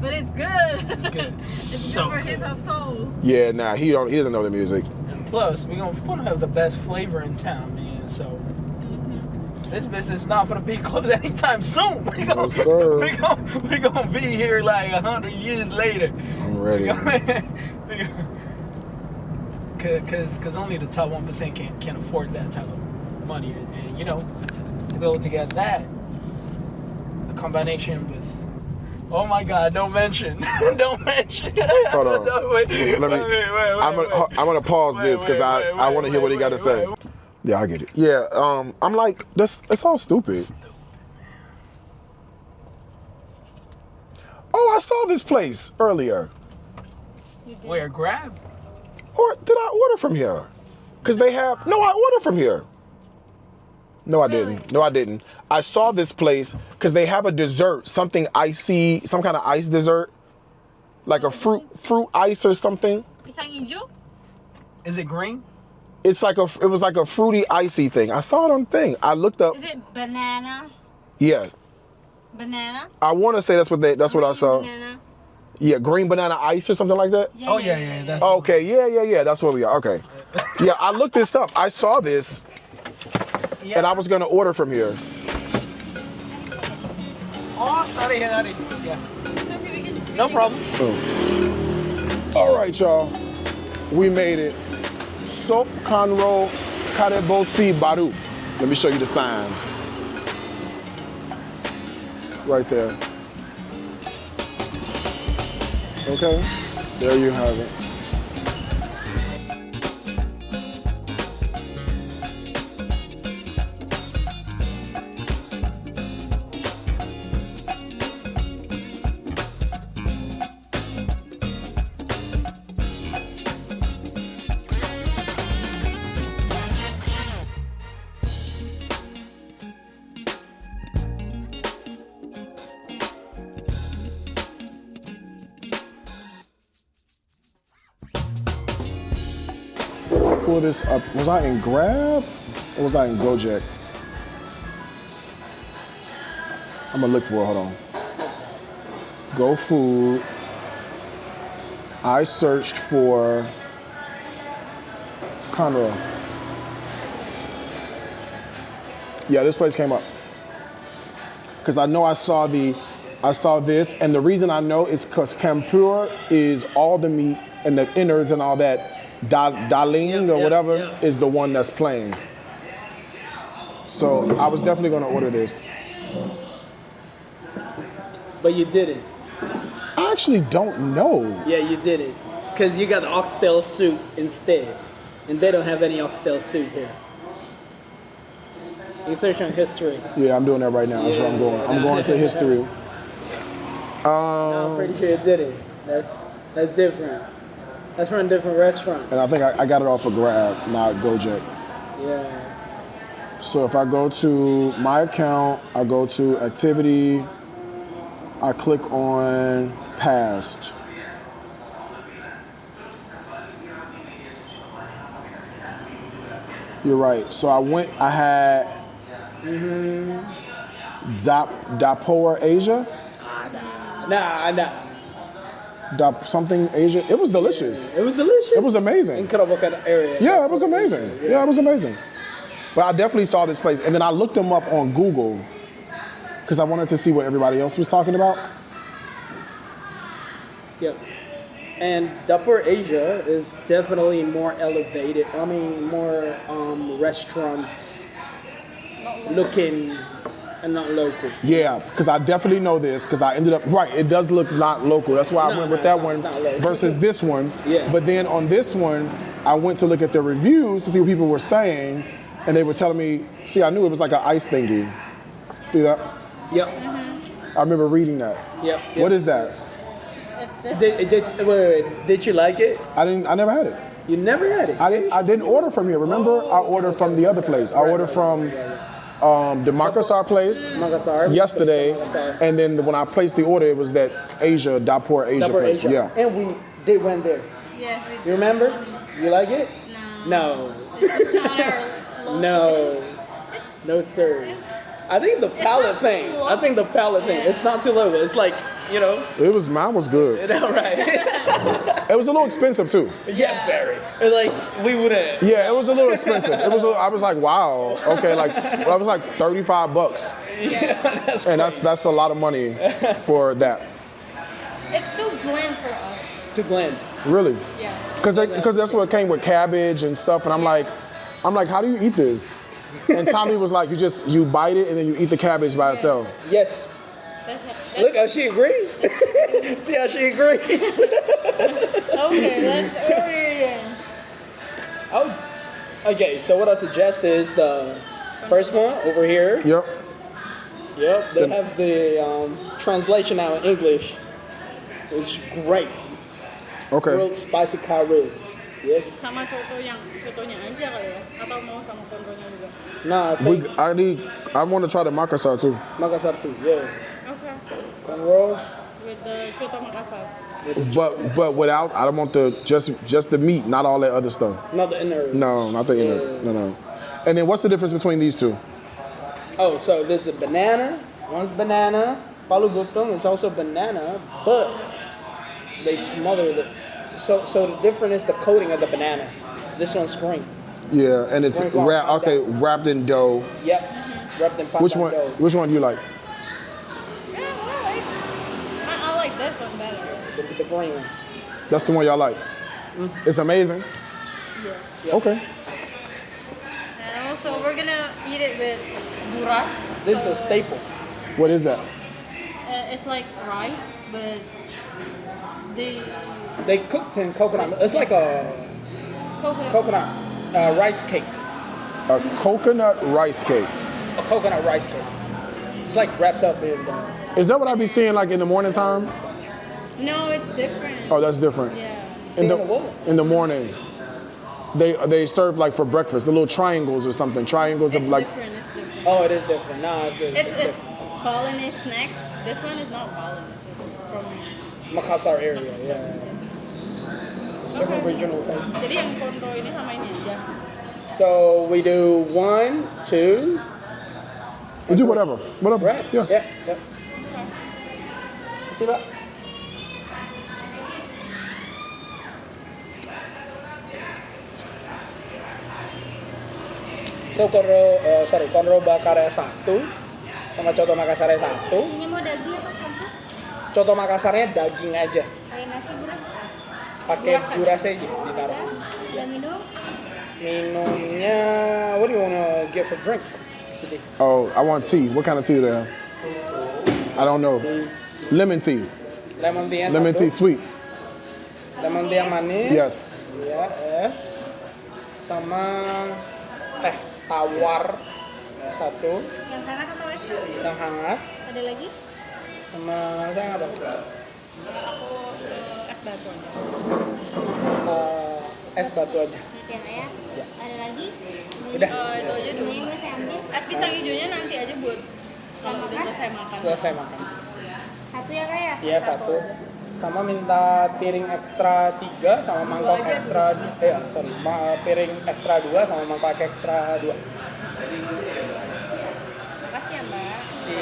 But it's good. It's good. It's So good for good. hip hop soul. Yeah, nah, he doesn't know the music. And plus, we're gonna have the best flavor in town, man. So this business is not gonna be closed anytime soon. Yes, sir. We gonna be here like 100 years later. I'm ready. Cause only the top 1% can afford that type of money, and you know, to be able to get that, a combination with. Oh my God! Don't mention. Don't mention. Hold on. No, wait, Let me. wait, I'm gonna pause this because I want to hear what he got to say. Yeah, I get it. Yeah, I'm like, it's all stupid. Oh, I saw this place earlier. Where grab? Or did I order from here? Because they have, no, I ordered from here. No, I didn't. No, I didn't. I saw this place because they have a dessert, something icy, some kind of ice dessert, like a fruit ice or something. Is it green? It was like a fruity icy thing. I saw it on thing. I looked up. Is it banana? Yes. Banana? I want to say that's what I saw. Banana? Yeah, green banana ice or something like that. Oh yeah. That's Okay, yeah. That's where we are. Okay. Yeah, I looked this up. I saw this, yeah. and I was gonna order from here. Oh, sorry. Yeah. No problem. All right, y'all. We made it. Sop Konro Karebosi Baru. Let me show you the sign. Right there. Okay, there you have it. Pull this up. Was I in Grab or was I in Gojek? I'm gonna look for it, hold on. Go Food. I searched for Konro. Yeah, this place came up. Cause I know I saw this, and the reason I know is cause Kampur is all the meat and the innards and all that. Daling or whatever is the one that's playing. So I was definitely gonna order this. But you didn't. I actually don't know. Yeah, you did it. Because you got the oxtail soup instead. And they don't have any oxtail soup here. You search on history. Yeah, I'm doing that right now. That's where I'm going. I'm going to history. I'm pretty sure you did it. That's different. That's from a different restaurant. And I think I got it off of Grab, not Gojek. Yeah. So if I go to my account, I go to activity, I click on past. You're right. So I had Dapor Asia. Nah. something Asia. It was delicious. It was delicious. It was amazing. Incredible kind of area. Yeah, it was amazing. Yeah, it was amazing. But I definitely saw this place, and then I looked them up on Google because I wanted to see what everybody else was talking about. Yeah. And Dapur Asia is definitely more elevated. I mean, more restaurants looking and not local. Yeah, because I definitely know this because I ended up, right, it does look not local. That's why I went with that one versus this one. Yeah. But then on this one, I went to look at the reviews to see what people were saying, and they were telling me, see, I knew it was like an ice thingy. See that? Yep. I remember reading that. Yep. What is that? It's this. Did you like it? I never had it. You never had it. I didn't order from here. Remember, I ordered from the other place. I ordered from the Makassar place Makassar. yesterday, Makassar. and then when I placed the order, it was that Dapur Asia Dapur place. Asia. Yeah. And we did went there. Yes, we You did. remember? You like it? No. No. It's not our local. No. It's, No, sir. it's, I think the palate not thing. too I think the palate thing. Yeah. It's not too local. It's like, you know, Mine was good. right? It was a little expensive too. Yeah, very. It's like we wouldn't. Yeah, it was a little expensive. I was like, wow, okay, I was like $35, Yeah, and that's a lot of money for that. it's too bland for us. to Glenn. Really. Yeah. Because that's what came with cabbage and stuff, and I'm like, how do you eat this? And Tommy was like, you bite it and then you eat the cabbage by itself. Yes. That's Look how she agrees. See how she agrees. okay, let's order it in. Oh. Okay, so what I suggest is the first one over here. Yep. Yep. They have the translation now in English. It's great. Okay. Grilled spicy cow ribs. Yes. Sama cotonya aja kali ya? Atau mau sama konronya juga? Nah, I think I want to try the Makassar too. Makassar too. Yeah. Okay. Konro. With the coto Makassar. But without, I don't want just the meat, not all that other stuff. Not the inner. No, not the innards. No. And then what's the difference between these two? Oh, so this is banana. One's banana. Palu gotong is also banana, but they smother the. So the difference is the coating of the banana. This one's spring. Yeah, and it's wrapped in dough. Yep. Wrapped in Which pandan one? dough. Which one do you like? Yeah, I like this one better. The green one. That's the one y'all like. It's amazing. Yeah. Okay. And also we're gonna eat it with buras. This is the staple. What is that? It's like rice, but They cooked in coconut. It's like a coconut rice cake. A coconut rice cake. A coconut rice cake. It's like wrapped up in. Is that what I be seeing like in the morning time? No, it's different. Oh, that's different. Yeah. In the morning, they serve like for breakfast, the little triangles or something. Triangles It's of like. different. It's different. Oh, it is different. Nah, it's different. It's Balinese snacks. This one is not Balinese. It's from. Makassar area. Yeah. Different regional thing. Jadi yang konro ini sama ini aja. So we do 1, 2. We do whatever. Right? Yeah. Yeah. See that? So Konro bakarnya 1 sama coto Makassarnya 1. Isinya mau daging atau campur? Coto Makassarnya daging aja. Kayak nasi beras. Pakai buras aja ditaruh. Udah minum? Minumnya, what do you wanna get for drink? Today? Oh, I want tea. What kind of tea do they have? I don't know. Lemon tea. Lemon tea yang Lemon satu. tea sweet. Lemon tea yang manis. Yes. Ya, es. Sama teh tawar 1 Yang hangat atau es krim? yang hangat. Ada lagi? Sama saya apa? Aku es batu aja. Es batu aja. Mas yang ayah? Ada lagi? Udah. Itu aja dulu. Ini boleh saya ambil? Es pisang hijaunya nanti aja buat kalau udah selesai makan. Selesai makan. Satu ya kak ya? Iya 1. Sama minta piring ekstra 3 sama mangkok aja ekstra piring ekstra 2 sama mangkok ekstra 2. Makasih ya Mbak. Si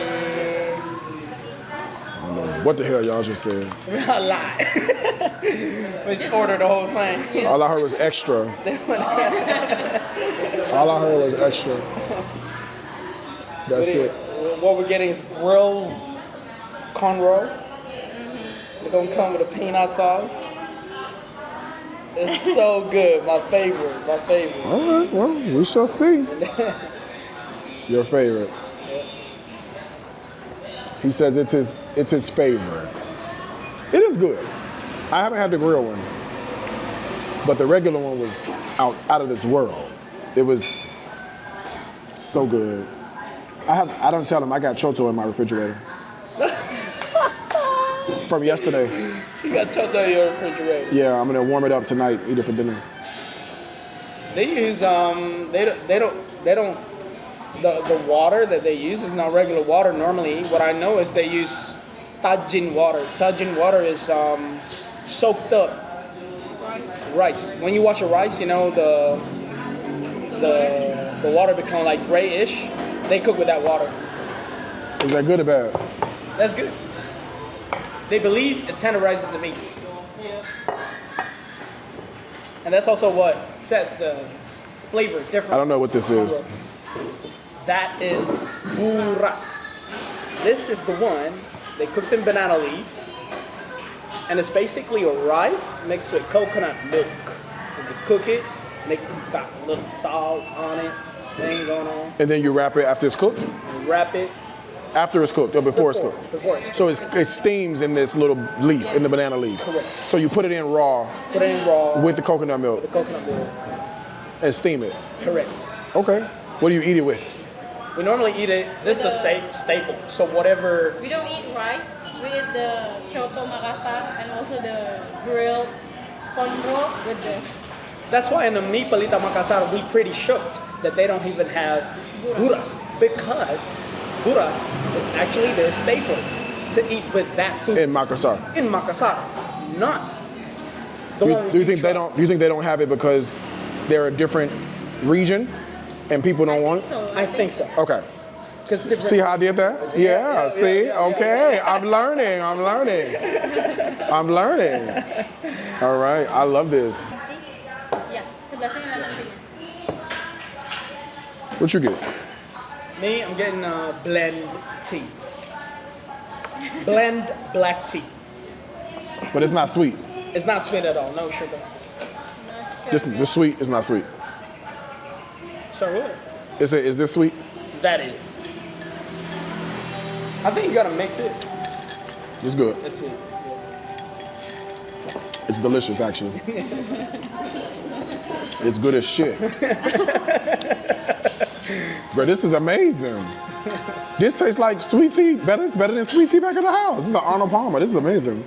don't know what the hell y'all just said. A lot. We just ordered the whole thing. All I heard was extra. All I heard was extra. That's it. What we're getting is grilled Konro. They're gonna come with a peanut sauce. It's so good. My favorite. My favorite. All right, well, we shall see. Your favorite. He says it's his favorite. It is good. I haven't had the grill one, but the regular one was out of this world. It was so good. I don't tell him I got choto in my refrigerator from yesterday. You got choto in your refrigerator. Yeah, I'm gonna warm it up tonight, eat it for dinner. They use the water that they use is not regular water normally. What I know is they use tajin water. Tajin water is soaked up rice. When you wash a rice, you know the water become like grayish. They cook with that water. Is that good or bad? That's good. They believe it tenderizes the meat. And that's also what sets the flavor different. I don't know what this is. That is buras. This is the one they cooked in banana leaf. And it's basically a rice mixed with coconut milk. And they cook it, and they got a little salt on it, thing going on. And then you wrap it after it's cooked? And wrap it. After it's cooked or before it's cooked? Before it's cooked. So it steams in this little leaf, in the banana leaf. Correct. So you put it in raw Put it in raw with the coconut milk the coconut milk. and steam it. Correct. Okay. What do you eat it with? We normally eat it, this is a staple. So whatever, We don't eat rice. We eat the choto Makassar and also the grilled Konro with this. that's why in the Mi Palita Makassar, we pretty shocked that they don't even have buras. Because buras is actually their staple to eat with that food. In Makassar. In Makassar, not the one Do you we think they try. don't? Do you think they don't have it because they're a different region and people don't want it? So I think so. Okay. 'Cause different- See how I did that? Yeah. See? yeah. Okay. I'm learning. I'm learning. I'm learning. All right. I love this. yeah, sebelah sini lah nanti. What you get? Me, I'm getting blend tea. Blend black tea. But it's not sweet. It's not sweet at all, no sugar. This sweet. It's not sweet. So what? Is this sweet? That is. I think you gotta mix it. It's good. It's sweet. It's delicious, actually. It's good as shit. Bro, this is amazing. This tastes like sweet tea. It's better than sweet tea back in the house. This is an Arnold Palmer. This is amazing.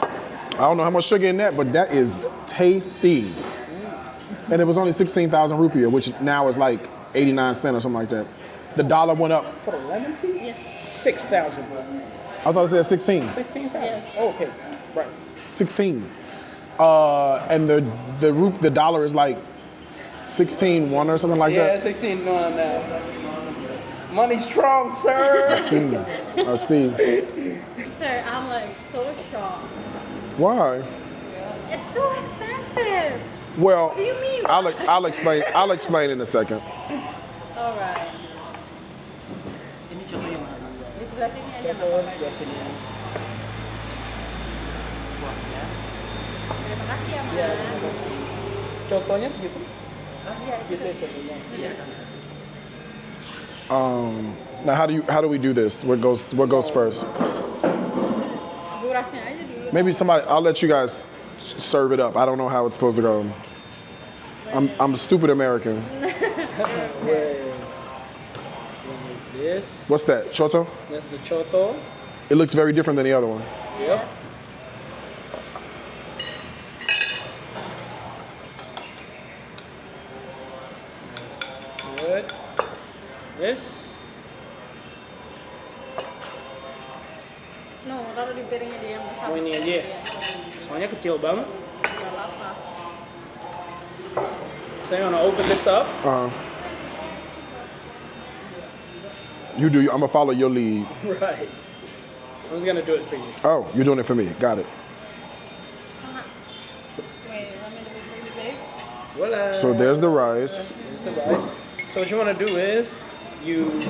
I don't know how much sugar in that, but that is tasty. And it was only 16,000 rupiah, which now is like 89 cents or something like that. The dollar went up. For the lemon tea? Yeah. 6,000. I thought it said 16. 16,000. Oh, okay. Right. 16. And the dollar is like 16.1 or something like Yeah, that. 16 on now. Money strong, sir. I see. Sir, I'm like so shocked. Why? It's too expensive. Well, What do you mean? I'll explain. I'll explain in a second. Alright. Ini contohnya mana? Di sebelah sini aja. Contoh sebelah sini. Terima kasih ya, Mas. Iya, terima kasih. Contohnya segitu? Iya, Segitu ya contohnya. Iya. Now, how do we do this? What goes first? Burasnya aja dulu. Maybe somebody. I'll let you guys serve it up. I don't know how it's supposed to go. I'm a stupid American. This. What's that? Choto? That's the choto. It looks very different than the other one. Yep. Good. This. No, taruh di piringnya dia yang besar. Oh, ini aja ya? Iya. Soalnya kecil banget. Gak apa-apa. So you wanna open this up? You do. I'm gonna follow your lead. Right. I was gonna do it for you. Oh, you're doing it for me. Got it. Wait, you want me to bring the bag? Voila. So there's the rice. Here's the rice. So what you want to do is you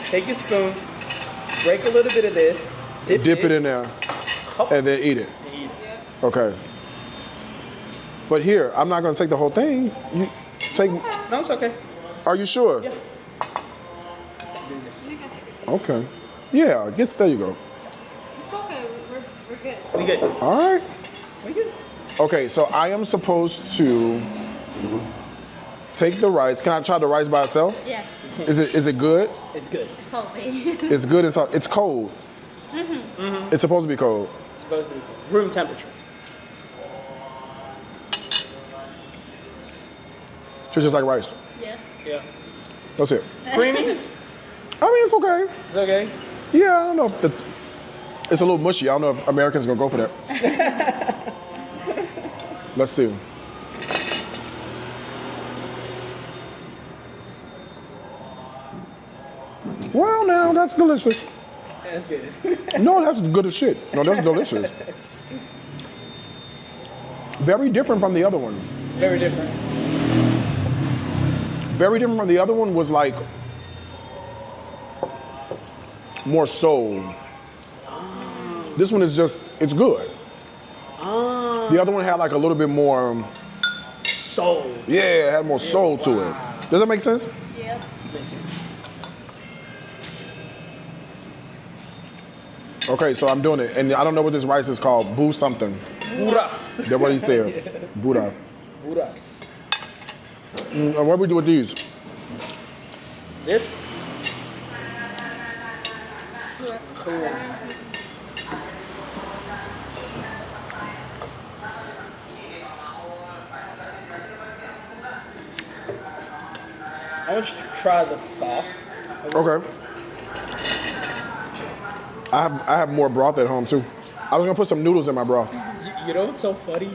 take your spoon, break a little bit of this, Dip it in there, and then eat it. and eat it. Okay. But here, I'm not gonna take the whole thing. You take. No, it's okay. Are you sure? Yeah. Okay. Yeah. There you go. It's okay. We're good. We good. All right. We good. Okay. So I am supposed to take the rice. Can I try the rice by itself? Yeah. Is it good? It's good. Salty. It's good. It's cold. It's supposed to be cold. It's supposed to be room temperature. Just like rice. Yes. Yeah. That's it. Creamy. I mean, it's okay. It's okay. Yeah, I don't know. It's a little mushy. I don't know if Americans gonna go for that. Let's see. Well, now that's delicious. That's good. No, that's good as shit. No, that's delicious. Very different from the other one. Very different. Very different from the other one was like more soul. This one is just, it's good. The other one had like a little bit more, Soul. yeah, it had more soul to it. Does that make sense? Yep. Okay, so I'm doing it. And I don't know what this rice is called. Boo something. Buras. That's what he said. Buras. Buras. And what do we do with these? This. Cool. I want you to try the sauce. Okay. I have more broth at home too. I was gonna put some noodles in my broth. You know what's so funny?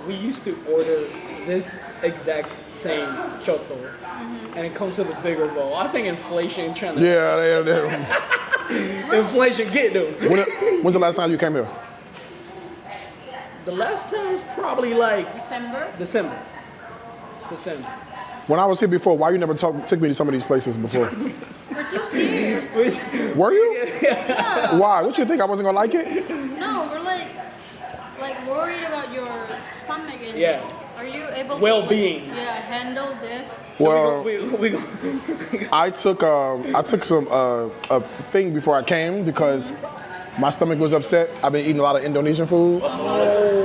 We used to order this exact same choto, and it comes with a bigger bowl. I think inflation trying to Yeah, inflation get them. When's the last time you came here? The last time was probably like December. December. When I was here before, why you never took me to some of these places before? We're too scared. Were you? Yeah. Why? What you think I wasn't gonna like it? No, we're like worried about your stomach and Yeah. Are you able to Well-being. handle this? Well, we go. I took some a thing before I came because my stomach was upset. I've been eating a lot of Indonesian food,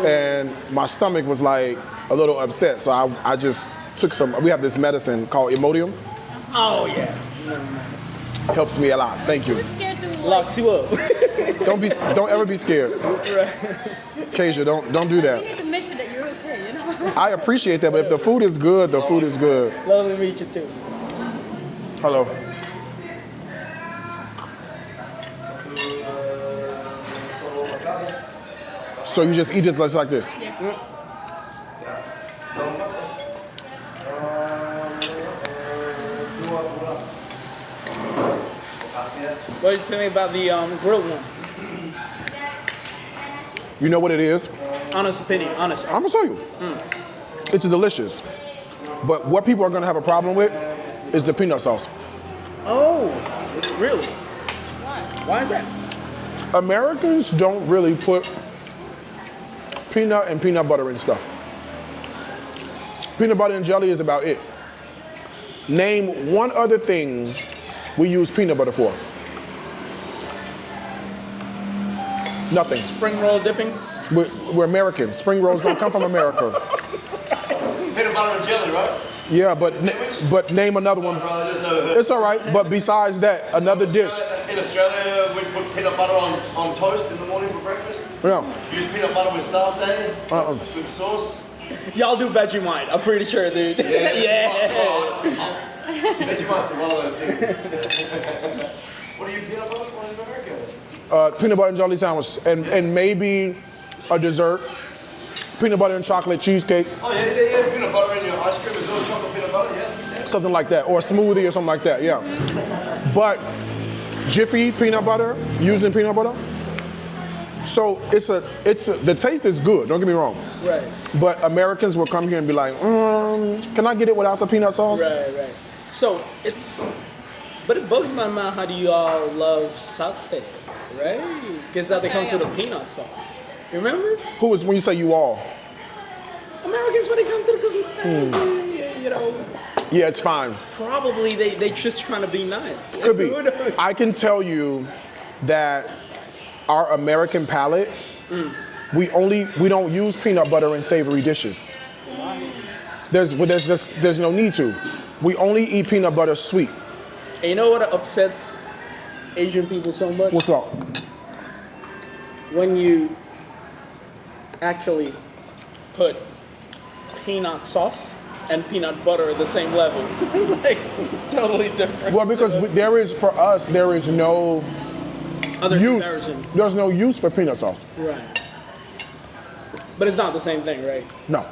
and my stomach was like a little upset. So I just took some. We have this medicine called Imodium. Oh yeah. Helps me a lot. Thank you. Who's scared to Locks you up. Don't ever be scared. Kasia, don't do We that. need to make sure that you're okay, you know? I appreciate that, but if the food is good, the food is good. Lovely to meet you too. Hello. So you just eat just like this? Yes. What do you tell me about the grilled one? You know what it is? Honest opinion, honest. I'm gonna tell you. It's delicious. But what people are gonna have a problem with is the peanut sauce. Oh, really? Why is that? Americans don't really put peanut and peanut butter in stuff. Peanut butter and jelly is about it. Name one other thing we use peanut butter for. Nothing. Spring roll dipping? We're American. Spring rolls don't come from America. Peanut butter and jelly, right? Yeah, but name another one. Bro, there's no. It's all right, but besides that, another dish. In Australia, we put peanut butter on toast in the morning for breakfast. Yeah. Use peanut butter with satay, Uh-uh. with sauce. Y'all do Vegemite, I'm pretty sure, dude. Vegemite's one of those things. What do you peanut butter for in America? Peanut butter and jelly sandwich, and maybe a dessert. Peanut butter and chocolate cheesecake, Oh yeah. Peanut butter in your ice cream as well, chocolate peanut butter, yeah. something like that, or a smoothie or something like that. Yeah. But Jiffy peanut butter, using peanut butter. So the taste is good, don't get me wrong. Right. But Americans will come here and be like, can I get it without the peanut sauce? Right. So but it bugs my mind, how do you all love sauté, right? Because that comes with a peanut sauce. You remember? Who is when you say you all? Americans, when it comes to the cooking, you know, Yeah, it's fine. probably they just trying to be nice. Could be. Who knows? I can tell you that our American palate, we don't use peanut butter in savory dishes. There's no need to. We only eat peanut butter sweet. And you know what upsets Asian people so much? What's up? When you actually put peanut sauce and peanut butter at the same level. Like, totally different. Well, because there is no Other use. comparison. There's no use for peanut sauce. Right. But it's not the same thing, right? No.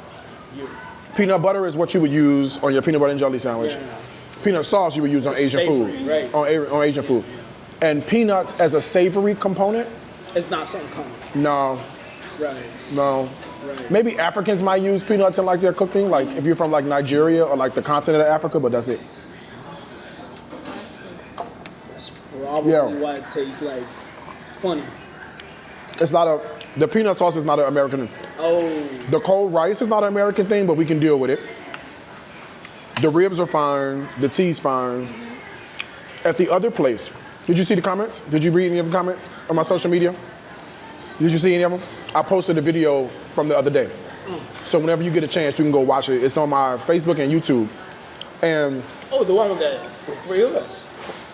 Peanut butter is what you would use on your peanut butter and jelly sandwich. Yeah. Peanut sauce you would use on Asian Savory, food. right. On Asian food. And peanuts as a savory component, It's not something common. no. Right. No. Right. Maybe Africans might use peanuts in like their cooking, like if you're from like Nigeria or like the continent of Africa, but that's it. That's probably Yeah. why it tastes like funny. The peanut sauce is not an American. Oh, The cold rice is not an American thing, but we can deal with it. The ribs are fine. The tea's fine. At the other place, did you see the comments? Did you read any of the comments on my social media? Did you see any of them? I posted a video from the other day. So whenever you get a chance, you can go watch it. It's on my Facebook and YouTube. And oh, the one with the three of us.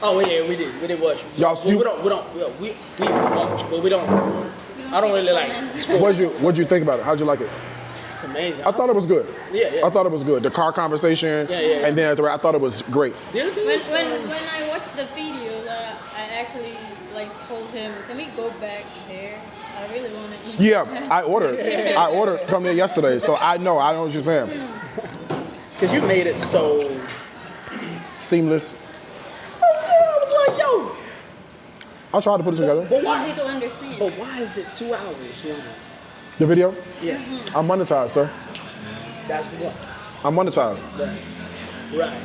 Oh yeah, we did watch. Y'all- we watch, but we don't. I don't really like. what'd you think about it? How'd you like it? It's amazing. I thought it was good. Yeah. I thought it was good. The car conversation. Yeah. And then I thought it was great. The other thing When is, I watched the video, I actually like told him, can we go back there? I really want to eat. Yeah, I ordered from there yesterday, so I know what you're saying. because you made it so Seamless. good. I was like, yo, I'll try to put it together. but why? Easy to understand. But why is it 2 hours long? The video? Yeah, I'm monetized, sir. that's the one. I'm monetized. Right.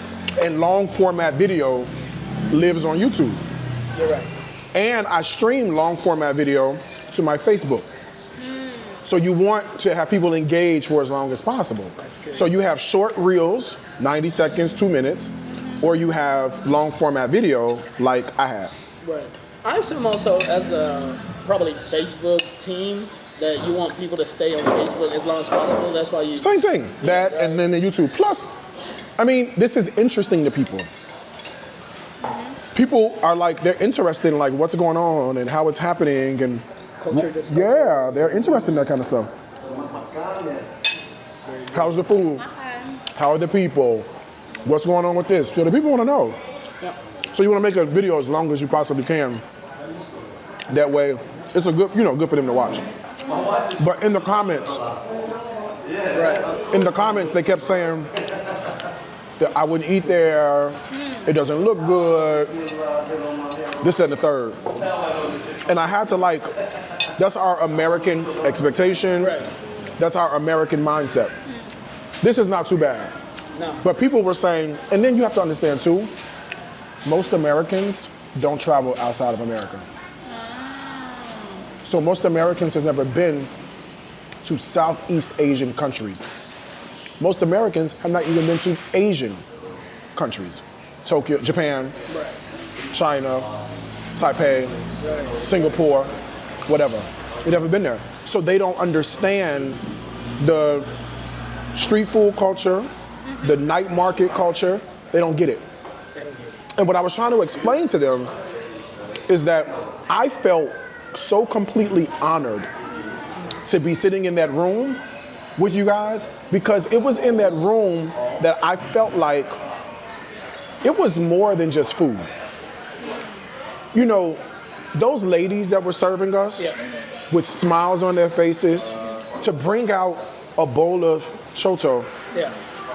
And long format video lives on YouTube. You're right. And I stream long format video to my Facebook. So you want to have people engage for as long as possible. That's good. So you have short reels, 90 seconds, 2 minutes, or you have long format video like I have. Right. I assume also as a probably Facebook team that you want people to stay on Facebook as long as possible. That's why you. Same thing, that and then the YouTube. Plus, I mean, this is interesting to people. People are like, they're interested in like what's going on and how it's happening and Culture discovery. yeah, they're interested in that kind of stuff. How's the food? How are the people? What's going on with this? So the people want to know. Yeah. So you want to make a video as long as you possibly can. That way, it's a good, good for them to watch. But in the comments, they kept saying that I wouldn't eat there. It doesn't look good. This, that, and the third. And I had to that's our American expectation. Right. That's our American mindset. This is not too bad. No. But people were saying, and then you have to understand too, most Americans don't travel outside of America. So most Americans has never been to Southeast Asian countries. Most Americans have not even been to Asian countries. Tokyo, Japan, Right. China, Taipei, Singapore, whatever. They've never been there. So they don't understand the street food culture, the night market culture. They don't get it. And what I was trying to explain to them is that I felt so completely honored to be sitting in that room with you guys, because it was in that room that I felt like it was more than just food. Those ladies that were serving us with smiles on their faces, to bring out a bowl of choto Yeah.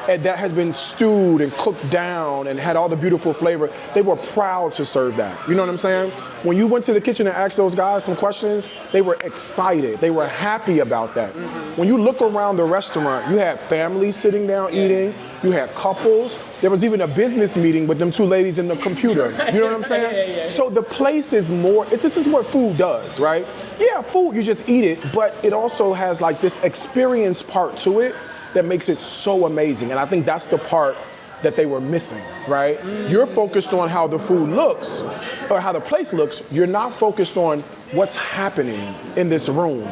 and that has been stewed and cooked down and had all the beautiful flavor. They were proud to serve that. You know what I'm saying? When you went to the kitchen and asked those guys some questions, they were excited. They were happy about that. When you look around the restaurant, you had families sitting down eating. You had couples. There was even a business meeting with them two ladies in the computer. You know what I'm saying? So the place is more, this is what food does, right? Yeah, food, you just eat it, but it also has like this experience part to it that makes it so amazing. And I think that's the part that they were missing, right? You're focused on how the food looks or how the place looks. You're not focused on what's happening in this room.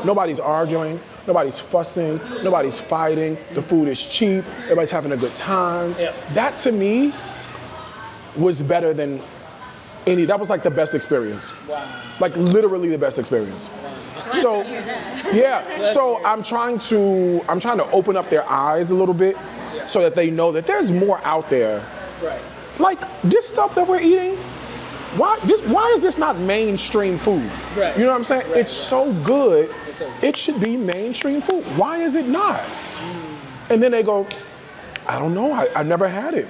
Nobody's arguing. Nobody's fussing, nobody's fighting, the food is cheap, everybody's having a good time. Yep. That to me was better than that was like the best experience. Wow. Like literally the best experience. So, yeah, so I'm trying to open up their eyes a little bit so that they know that there's more out there. Right. Like this stuff that we're eating, why is this not mainstream food? Right. You know what I'm saying? Right. It's so good. It's so good. It should be mainstream food. Why is it not? And then they go, I don't know. I've never had it.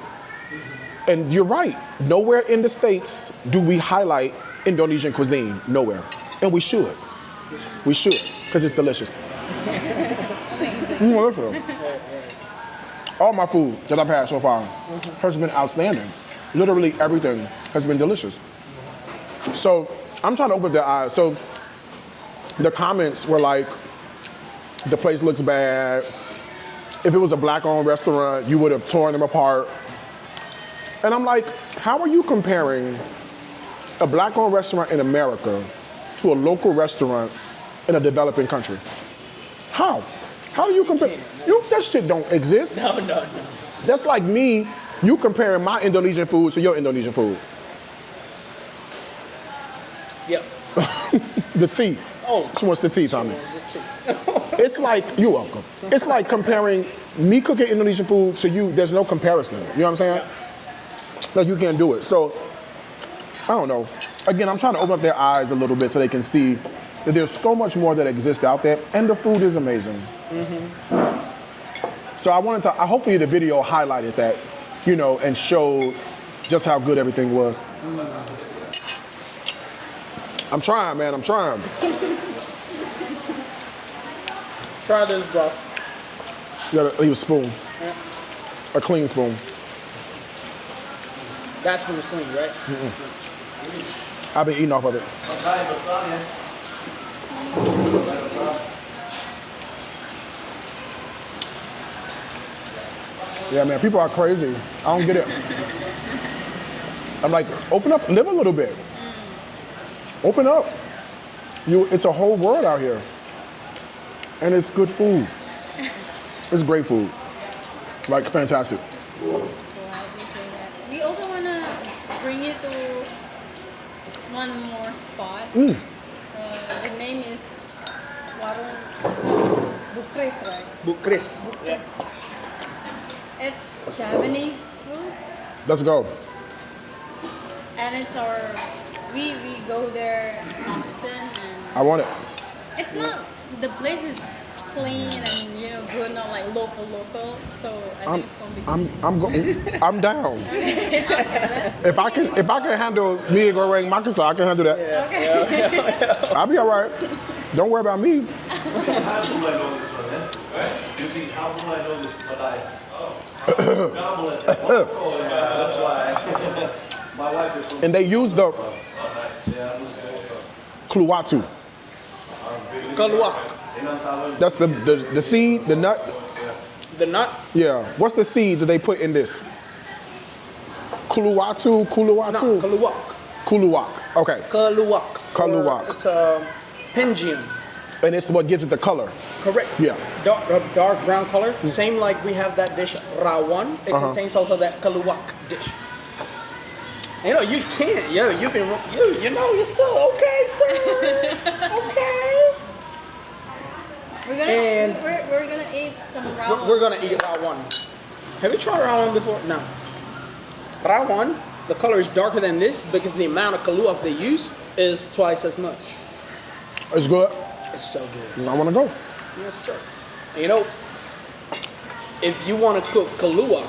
And you're right. Nowhere in the States do we highlight Indonesian cuisine. Nowhere. And we should. We should, because it's delicious. All my food that I've had so far has been outstanding. Literally everything has been delicious. So I'm trying to open their eyes. So the comments were like, the place looks bad. If it was a black-owned restaurant, you would have torn them apart. And I'm like, how are you comparing a black-owned restaurant in America to a local restaurant in a developing country? How? How do you compare? That shit don't exist. No. That's like me, you comparing my Indonesian food to your Indonesian food. Yep. The tea. Oh. She wants the tea, Tommy. It's like, you're welcome. It's like comparing me cooking Indonesian food to you, there's no comparison. You know what I'm saying? Yeah. Like you can't do it. So, I don't know. Again, I'm trying to open up their eyes a little bit so they can see that there's so much more that exists out there, and the food is amazing. So hopefully the video highlighted that, you know, and showed just how good everything was. I'm trying, man, I'm trying. Try this, bro. You gotta leave a spoon, Yeah. a clean spoon. That spoon is clean, right? I've been eating off of it. Yeah, man, people are crazy. I don't get it. I'm like, open up, live a little bit. Open up. It's a whole world out here. And it's good food. It's great food. Like, fantastic. We also want to bring you to one more spot. The name is Warung Bukris, right? Chris. Yeah. It's Japanese food, Let's go. and it's we go there often, and I want it. it's not, the place is clean and, you know, good, not like local, so I think it's gonna be I'm down. If I can handle me and Goreng Makasa, I can handle that. Okay. I'll be all right. Don't worry about me. How do I know this one, man? Right? You think, how do I know this is what oh, yeah, that's why. My wife is from And they use the Oh, nice. Yeah, I'm just kluwatu. Kaluak. That's the seed, the nut. The nut. Yeah. What's the seed that they put in this? Kuluwatu. No, kaluak. Kuluwak. Okay. Kaluak. Kaluak. It's a Penjian. And it's what gives it the color. Correct. Yeah. Dark brown color. Same like we have that dish rawan. It Uh-huh. contains also that kaluak dish. You know, you can't. Yo, you know, you're still okay, sir. Okay. We're gonna eat some ramen. We're gonna eat rawan. Have you tried rawan before? No. Rawan, the color is darker than this because the amount of kaluak they use is twice as much. It's good. It's so good. I want to go. Yes, sir. You know, if you want to cook kaluak,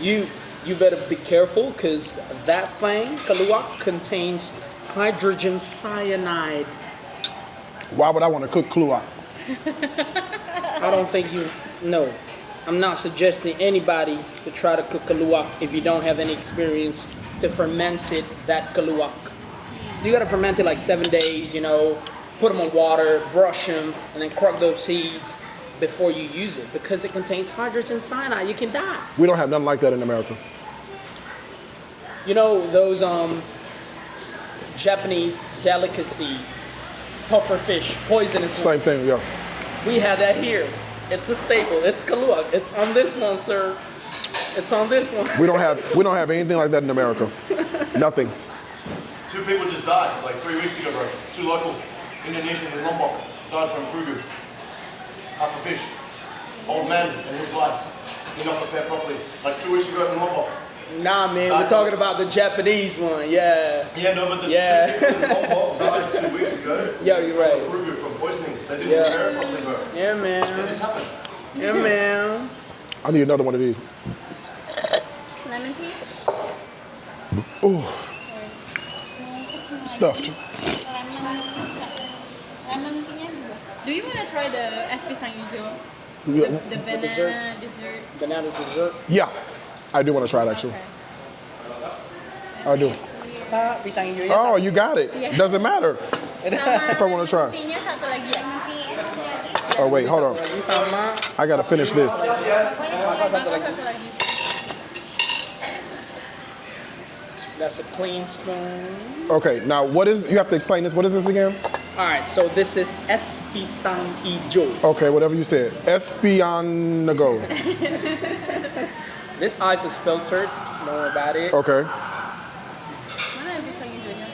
you better be careful because that thing, kaluak, contains hydrogen cyanide. Why would I want to cook kluak? I don't think you know. I'm not suggesting anybody to try to cook kaluak if you don't have any experience to ferment it, that kaluak. You gotta ferment it like 7 days, you know, put them on water, brush them, and then crack those seeds before you use it because it contains hydrogen cyanide. You can die. We don't have nothing like that in America. You know those Japanese delicacy, puffer fish, poisonous one? Same thing, yeah. We have that here. It's a staple. It's kaluak. It's on this one, sir. It's on this one. We don't have anything like that in America. Nothing. 2 people just died like 3 weeks ago, bro. 2 local Indonesians in Lombok died from fugu. Half a fish. Old man and his wife. He not prepared properly. Like 2 weeks ago in Lombok. Nah, man, we're talking about the Japanese one. Yeah. Yeah, no, but the 2 Yeah. people in Lombok died 2 weeks ago. Yeah, you're right. From fugu, from poisoning. They didn't Yeah. prepare it properly, bro. Yeah, Yeah, man. this happened. Yeah, man. I need another one of these. Lemon tea? Ooh, stuffed. Lemon tea-nya juga. Do you want to try the SP sang hijau? Yeah, The banana dessert. Banana dessert. yeah, I do want to try it actually. I do. Pisang hijau ya. Oh, you got it. Yeah. Doesn't matter. If I want to try. Tea-nya satu lagi ya. Lemon tea es satu lagi. Oh wait, hold on. Lagi sama. I gotta finish this. Mangga satu lagi. That's a clean spoon. Okay, now what is? You have to explain this. What is this again? All right, so this is SP sang hijau. Okay, whatever you said. Espionago. This ice is filtered. Don't worry about it. Okay. Mana SP sang hijaunya?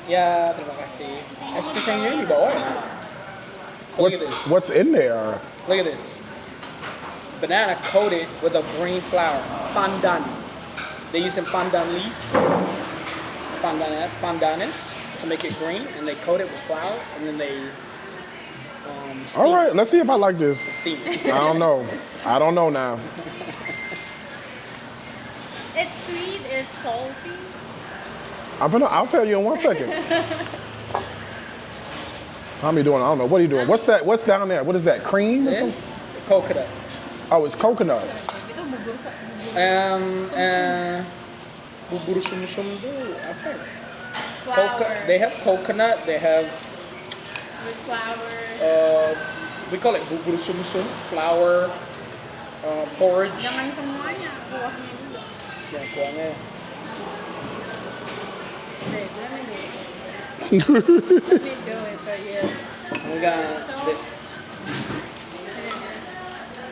Ya, terima kasih. SP sang hijau di bawah ya. So look at this. What's in there? Look at this. Banana coated with a green flour, pandan. They're using pandan leaf, pandanus, to make it green, and they coat it with flour, and then they steam All right, let's see if I like this. steam it. I don't know. I don't know now. It's sweet, it's salty. I'll tell you in 1 second. Tommy doing, I don't know. What are you doing? What's that? What's down there? What is that? Cream or This something? coconut. Oh, it's coconut. Itu bubur Bubur sum-sum tuh apa? flour. They have coconut. They have With flour. we call it bubur sum-sum, flour, porridge. Jangan semuanya, kuahnya juga. Ya, kuahnya. Wait, let me do it. Let me do it for you. We got this.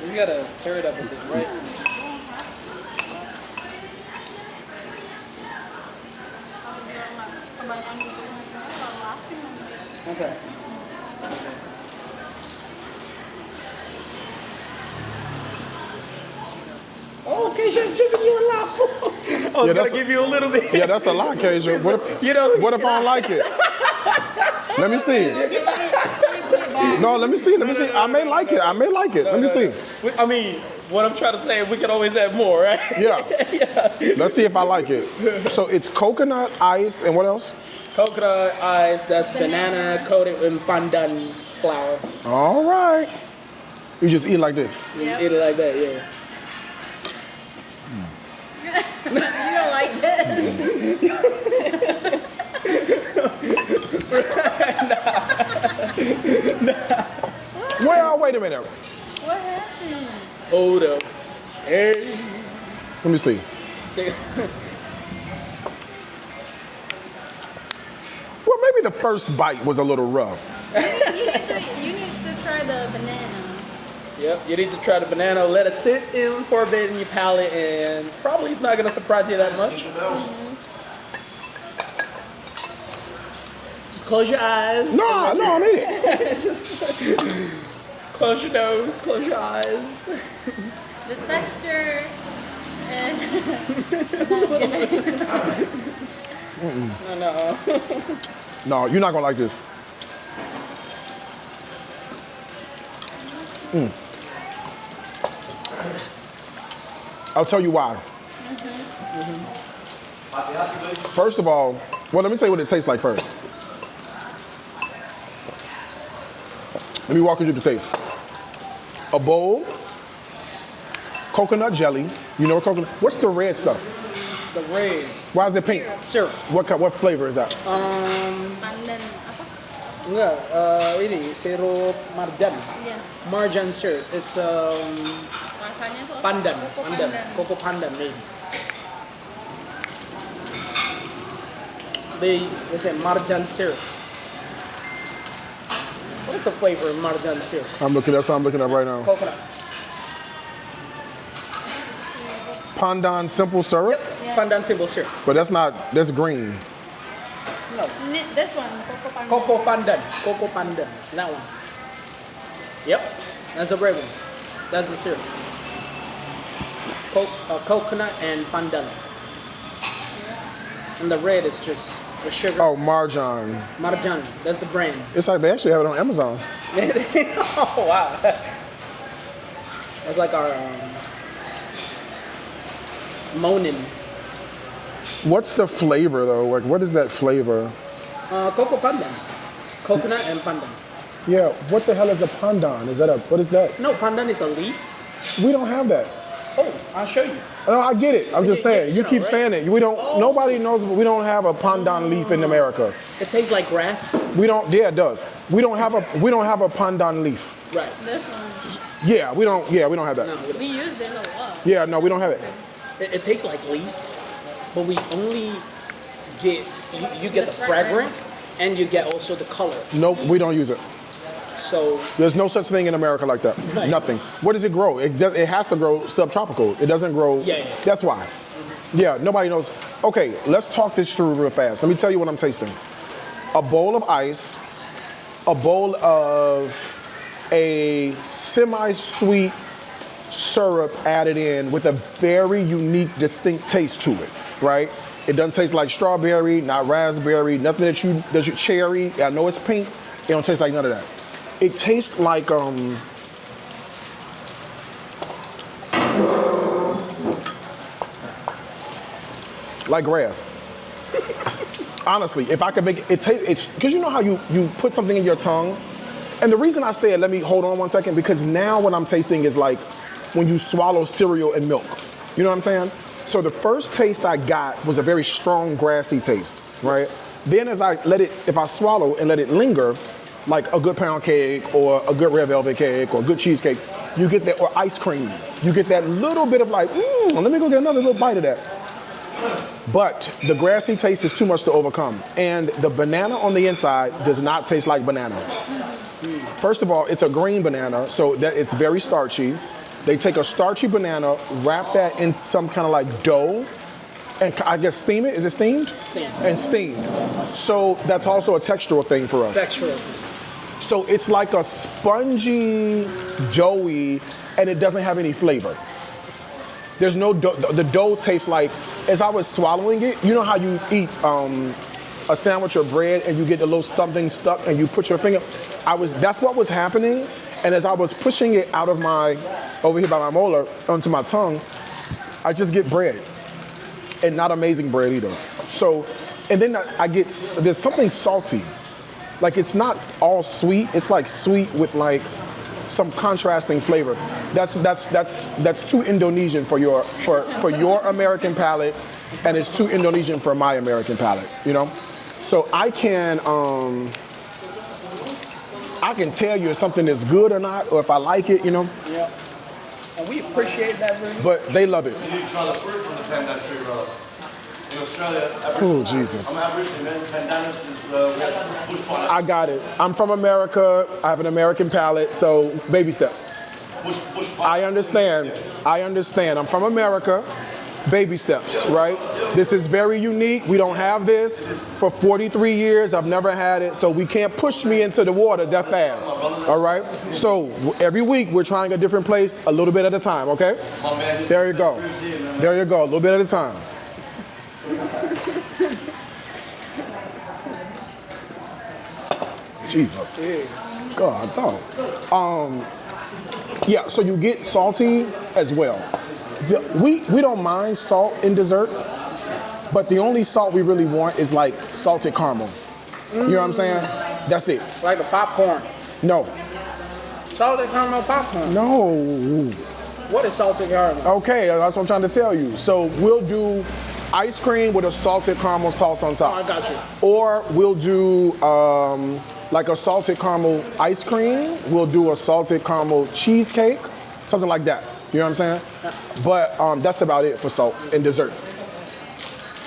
We gotta tear it up a bit, right? Kebanyakan bubur terlalu asin. What's that? Oh, Keisha, I'm giving you a lot. I was Yeah, gonna give you a little bit. Yeah, that's a lot, Keisha. What if, You know, what if I don't like it? Let me see. No, let me see. Let me see. I may like it. I may like it. Let me see. I mean, what I'm trying to say is we can always add more, right? Yeah. Let's see if I like it. So it's coconut ice and what else? Coconut ice, that's banana coated in pandan flour. All right. You just eat it like this. You eat it like that, yeah. You don't like it? Well, wait a minute. What happened? Hold up. Hey. Let me see. Well, maybe the first bite was a little rough. You need to try the banana. Yep, you need to try the banana. Let it sit in for a bit in your palate, and probably it's not gonna surprise you that much. Just close your eyes. No, I'm eating. Just close your nose, close your eyes. The texture is No. No, you're not gonna like this. I'll tell you why. First of all, well, let me tell you what it tastes like first. Let me walk you through the taste. A bowl, coconut jelly. You know coconut? What's the red stuff? The red Why is it pink? syrup. What flavor is that? Pandan apa? Enggak, ini sirup marjan. Iya. Marjan syrup. It's Rasanya tuh apa? pandan, Koko pandan, pandan. coco pandan maybe. They say marjan syrup. What is the flavor of marjan syrup? I'm looking up right now. Coconut. Pandan simple syrup, Pandan simple syrup. but that's green. No. This one, Coco Pandan. Coco pandan. Coco pandan. That one. Yep. That's the red one. That's the syrup. Coconut and pandan. And the red is just the sugar. Oh, marjan. Marjan. That's the brand. It's like they actually have it on Amazon. Oh, wow. That's like our Monin. What's the flavor though? Like, what is that flavor? Coco pandan. Coconut and pandan. Yeah, what the hell is a pandan? What is that? No, pandan is a leaf. We don't have that. Oh, I'll show you. No, I get it. I'm just saying. You know, keep right? saying it. We don't. Nobody knows. But we don't have a pandan leaf in America. It tastes like grass. We don't. Yeah, it does. We don't have a pandan leaf. Right. This one. Yeah, we don't. Yeah, we don't have that. No, we don't. We use this a lot. Yeah, no, we don't have it. It tastes like leaf, but we only get you get the fragrance and you get also the color. Nope, we don't use it. So There's no such thing in America like that. Right. Nothing. What does it grow? It has to grow subtropical. It doesn't grow. Yeah. That's why. Yeah, nobody knows. Okay, let's talk this through real fast. Let me tell you what I'm tasting. A bowl of ice, a bowl of a semi-sweet syrup added in with a very unique, distinct taste to it, right? It doesn't taste like strawberry, not raspberry, nothing that you cherry. I know it's pink. It don't taste like none of that. It tastes like grass. Honestly, if I could make it taste, it's because you know how you put something in your tongue, and the reason I say it, let me hold on one second, because now what I'm tasting is like when you swallow cereal and milk. You know what I'm saying? So the first taste I got was a very strong grassy taste, right? Then as I if I swallow and let it linger, like a good pound cake or a good red velvet cake or a good cheesecake, you get that, or ice cream. You get that little bit of like, let me go get another little bite of that. But the grassy taste is too much to overcome. And the banana on the inside does not taste like banana. First of all, it's a green banana, so that it's very starchy. They take a starchy banana, wrap that in some kind of like dough, and I guess steam it. Is it steamed? Steamed. And steamed. So that's also a textural thing for us. textural. So it's like a spongy, doughy, and it doesn't have any flavor. There's no dough. The dough tastes like, as I was swallowing it, you know how you eat a sandwich or bread and you get a little something stuck and you put your finger. That's what was happening. And as I was pushing it out of over here by my molar, onto my tongue, I just get bread. And not amazing bread either. So, and then there's something salty. Like it's not all sweet, it's like sweet with like some contrasting flavor. That's too Indonesian for your American palate, and it's too Indonesian for my American palate, you know? So I can tell you if something is good or not, or if I like it, you know? Yeah. And we appreciate that very much. But they love it. You need to try the fruit from the pandan tree, brother. In Australia, Oh, Jesus. I'm Aboriginal, man. Pandanus is bush pineapple. I got it. I'm from America. I have an American palate, so baby steps. Bush pineapple. I understand. I'm from America. Baby steps, right? This is very unique. We don't have this for 43 years. I've never had it, so we can't push me into the water that fast. All right? So every week we're trying a different place, a little bit at a time, okay? My man, this There you is go. the best fruits here, man. There you go, a little bit at a time. Jesus. God, dog. Yeah, so you get salty as well. we don't mind salt in dessert, but the only salt we really want is like salted caramel. You know what I'm saying? That's it. Like a popcorn. No. Salted caramel popcorn. No. What is salted caramel? Okay, that's what I'm trying to tell you. So we'll do ice cream with a salted caramel toss on Oh, top. I got you. Or we'll do like a salted caramel ice cream. We'll do a salted caramel cheesecake, something like that. You know what I'm saying? But that's about it for salt in dessert.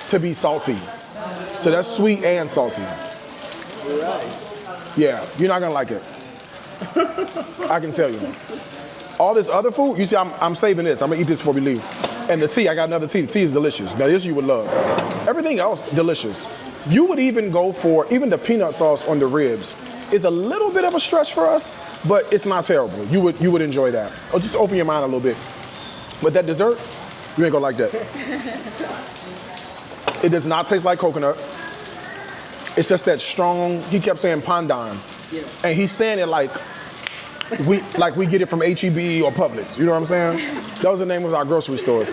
To be salty. So that's sweet and salty. Right. Yeah, you're not gonna like it. I can tell you. All this other food, you see, I'm saving this. I'm gonna eat this before we leave. And the tea, I got another tea. The tea is delicious. Now this you would love. Everything else, delicious. You would even go for, even the peanut sauce on the ribs is a little bit of a stretch for us, but it's not terrible. You would enjoy that. Or just open your mind a little bit. But that dessert, you ain't gonna like that. It does not taste like coconut. It's just that strong, he kept saying pandan. Yeah. And he's saying it like we get it from HEB or Publix. You know what I'm saying? Those are the names of our grocery stores.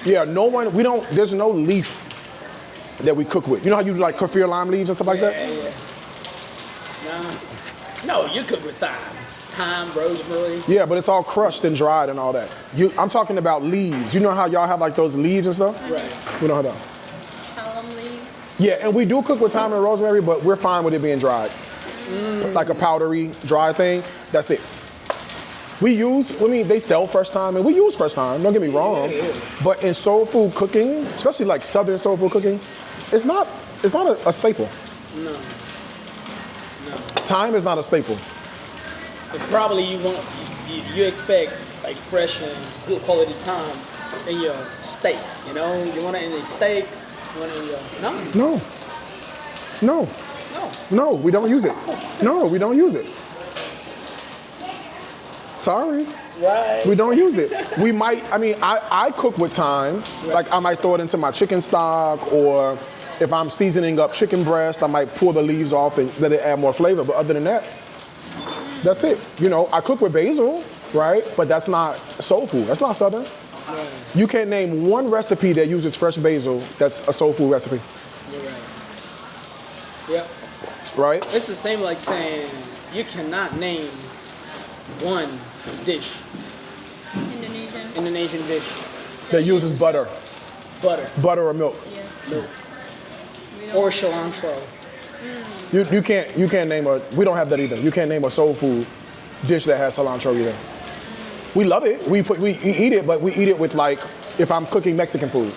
Yeah, there's no leaf that we cook with. You know how you do like kaffir lime leaves and stuff like that? Yeah. No, you cook with thyme, rosemary. Yeah, but it's all crushed and dried and all that. I'm talking about leaves. You know how y'all have like those leaves and stuff? Right. We don't have that. Palm leaf. Yeah, and we do cook with thyme and rosemary, but we're fine with it being dried. Like a powdery, dry thing. That's it. They sell fresh thyme, and we use fresh thyme, don't get me wrong. But in soul food cooking, especially like Southern soul food cooking, it's not a staple. No. Thyme is not a staple. But probably you expect like fresh and good quality thyme in your steak. You know, you want it in a steak. You want it in your No, we don't use it. No, we don't use it. Sorry. Right. We don't use it. We might, I cook with thyme. Like I might throw it into my chicken stock, or if I'm seasoning up chicken breast, I might pull the leaves off and let it add more flavor. But other than that, that's it. You know, I cook with basil, right? But that's not soul food. That's not Southern. Right. You can't name one recipe that uses fresh basil that's a soul food recipe, You're right. Yep. right? It's the same like saying you cannot name one dish, Indonesian dish, That uses butter butter or milk. or cilantro. You can't name we don't have that either. You can't name a soul food dish that has cilantro either. We love it. We eat it, but we eat it with like, if I'm cooking Mexican food,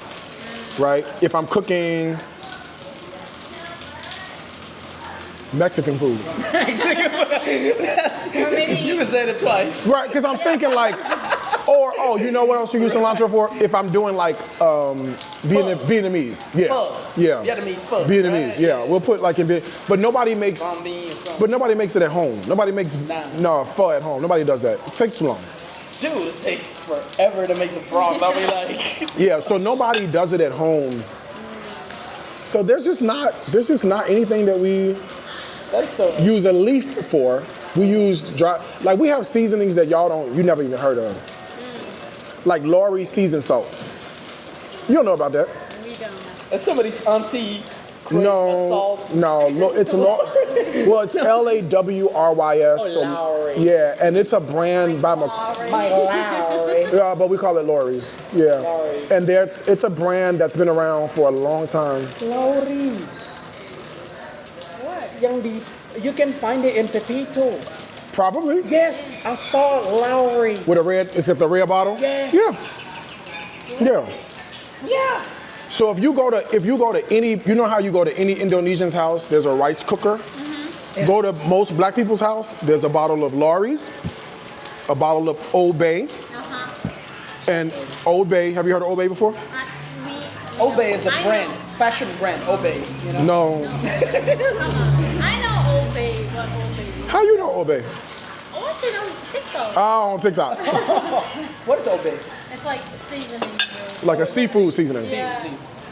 right? If I'm cooking Mexican food. Or maybe You can say it twice. Right, because I'm thinking like, or you know what else you use cilantro for? If I'm doing like Vietnamese. Yeah. Pho. Yeah. Vietnamese pho. Vietnamese, right? yeah. We'll put like but nobody makes Banh mi or something. But nobody makes it at home. Nobody makes pho at home. Nobody does that. It takes too long. Dude, it takes forever to make the broth. I'll be like, Yeah, so nobody does it at home. So there's just not anything that we that's so. use a leaf for. We use dry, like we have seasonings that you never even heard of. Like Lori seasoned salt. You don't know about that. we don't. That's somebody's auntie. create a salt. No, it's it's LAWRYS. Oh, Lowry. Yeah, and it's a brand by My Lowry. yeah, but we call it Lori's. Yeah, Lowry. and it's a brand that's been around for a long time. Lowry. What? You can find it in Pepito. Probably Yes, I saw Lowry. with it's got the red bottle. Yes. Yeah. Yeah. So if you go to any, you know how you go to any Indonesian's house, there's a rice cooker. Go to most black people's house, there's a bottle of Lori's, a bottle of Old Bay, and Old Bay. Have you heard of Old Bay before? Obey is a brand, fashion brand. Obey. You know. No. I know Obey, what Obey is. How you know Old Bay? What's it on TikTok? Oh, on TikTok. What is Obey? It's like seasoning. Like a seafood seasoning. Yeah.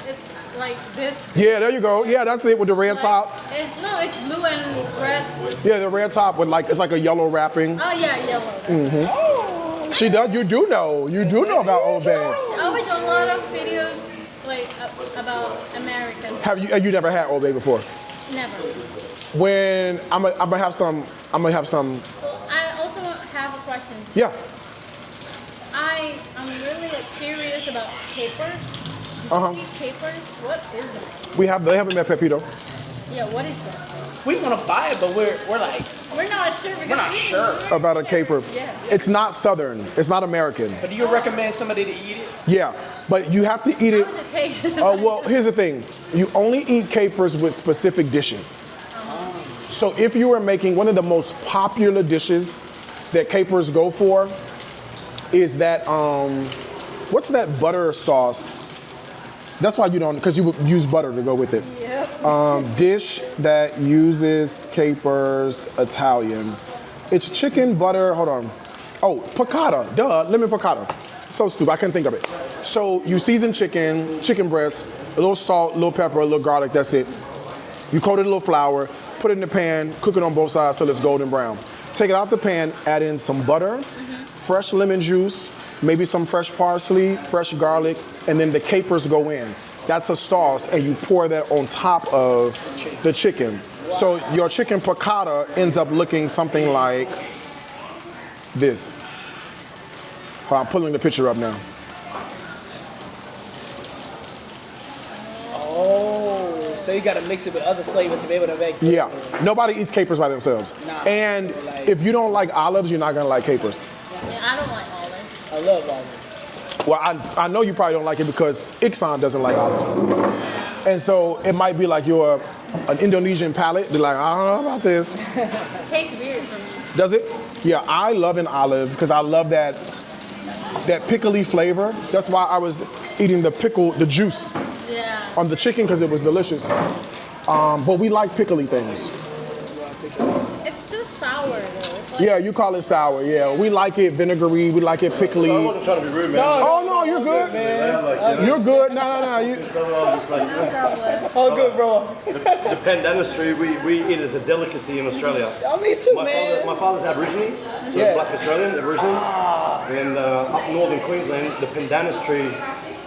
It's like this. Yeah, there you go. Yeah, that's it with the red top. It's blue and red. Yeah, the red top with it's like a yellow wrapping. Oh yeah, yellow. Oh, She does. You do know. You do know about Old Bay. I always do a lot of videos like about Americans. Have you never had Old Bay before? Never. When I'm gonna have some. I'm gonna have some. I also have a question. Yeah. I'm really curious about capers. Uh-huh. Capers? What is it? They haven't met Pepito. Yeah, what is that? We want to buy it, but we're like, We're not sure. we're not sure. About a caper. Yeah. It's not Southern. It's not American. But do you recommend somebody to eat it? Yeah, but you have to eat it. How does it taste? Well, here's the thing. You only eat capers with specific dishes. So if you are making one of the most popular dishes that capers go for is that, what's that butter sauce? That's why you don't, because you would use butter to go with it. Yep. Dish that uses capers, Italian. It's chicken, butter, hold on. Oh, piccata, duh, lemon piccata. So stupid, I couldn't think of it. So you season chicken breast, a little salt, a little pepper, a little garlic, that's it. You coat it in a little flour, put it in the pan, cook it on both sides till it's golden brown. Take it out the pan, add in some butter, fresh lemon juice, maybe some fresh parsley, fresh garlic, and then the capers go in. That's a sauce, and you pour that on top of the chicken. So your chicken piccata ends up looking something like this. I'm pulling the picture up now. Oh, so you got to mix it with other flavors to be able to make. Yeah, nobody eats capers by themselves. Nah, And if you don't like olives, you're not gonna like capers. Yeah, I don't like olives. I love olives. Well, I know you probably don't like it because Iksan doesn't like olives. And so it might be like you're an Indonesian palate. They're like, I don't know about this. It tastes weird for me. Does it? Yeah, I love an olive because I love that pickly flavor. That's why I was eating the juice Yeah. on the chicken because it was delicious. But we like pickly things. It's still sour though. It's like, Yeah, you call it sour. Yeah, we like it vinegary. We like it pickly. I wasn't trying to be rude, man. Oh no, you're good. You're good. No. Just like, Oh, good, bro. the pandanistry, we eat as a delicacy in Australia. Me too, man. My father's Aborigine, so Yeah. Black Australian, Aboriginal. And up northern Queensland, the pandanistry,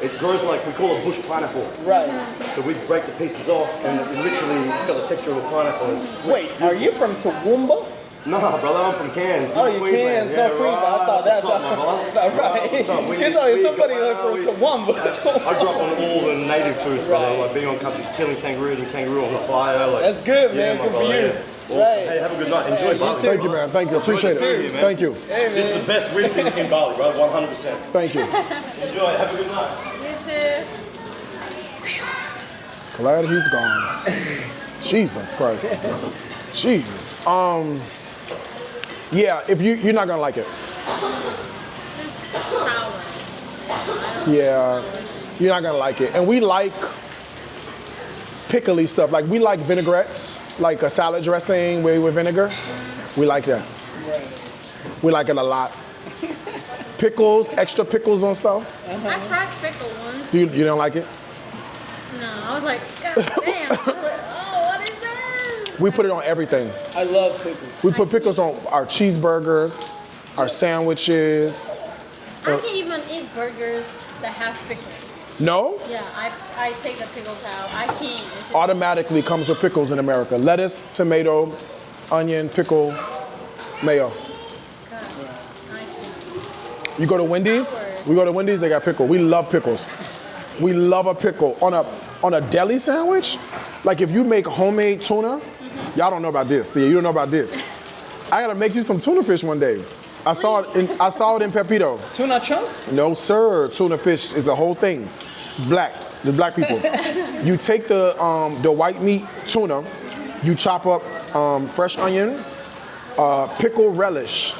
it grows like, we call it bush pineapple. Right. So we break the pieces off, and it literally, it's got the texture of a pineapple. And it's sweet. Wait, are you from Toowoomba? No, brother, I'm from Cairns. Oh, you Queensland. Cairns, no Queensland. I thought that's What's up, my brother? Right. What's up? You thought somebody was from Toowoomba. I grew up on all the native foods, brother. Like being on country, killing kangaroos and kangaroo on the fire. Like, That's good, man. my Good for brother, you. yeah. Awesome. Right. Hey, have a good night. Enjoy Bali. Thank you, man. Thank you. Appreciate Enjoy the it. food, man. Thank you. Hey, This is man. the best ribs in Bali, brother. 100%. Thank you. Enjoy. Have a good night. You too. Glad he's gone. Jesus Christ. Jeez. Yeah, if you're not gonna like it. It's sour. Yeah, you're not gonna like it. And we like pickly stuff. Like we like vinaigrettes, like a salad dressing with vinegar. We like that. We like it a lot. Pickles, extra pickles on stuff. I tried pickle once. You don't like it? No, I was like, God damn. I was like, oh, what is this? We put it on everything. I love pickles. We put pickles on our cheeseburgers, our sandwiches. I can't even eat burgers that have pickles. No? Yeah, I take the pickles out. I can't. It's just, Automatically comes with pickles in America. Lettuce, tomato, onion, pickle, mayo. God, I see. You go to Wendy's, we go to Wendy's, they got pickle. We love pickles. We love a pickle. On a deli sandwich, like if you make homemade tuna, y'all don't know about this. See, you don't know about this. I gotta make you some tuna fish one day. I saw it in Pepito. Tuna chunk? No, sir. Tuna fish is a whole thing. It's black. The black people. You take the white meat tuna, you chop up fresh onion, pickle relish,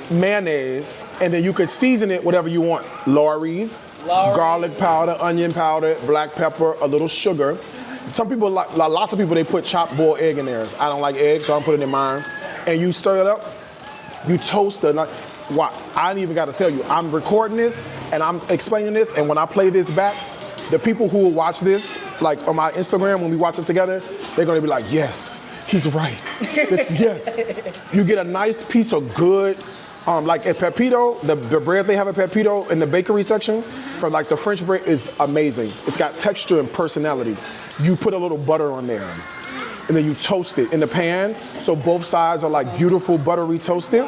mayonnaise, and then you could season it whatever you want. Lorries, garlic powder, onion powder, black pepper, a little sugar. Some people, lots of people, they put chopped boiled egg in theirs. I don't like eggs, so I'm putting it in mine. And you stir it up. You toast it. Wow, I ain't even got to tell you. I'm recording this and I'm explaining this, and when I play this back, the people who will watch this, like on my Instagram, when we watch it together, they're gonna be like, yes, he's right. Yes. You get a nice piece of good Like at Pepito, the bread they have at Pepito in the bakery section, for like the French bread is amazing. It's got texture and personality. You put a little butter on there, and then you toast it in the pan, so both sides are like beautiful buttery toasted.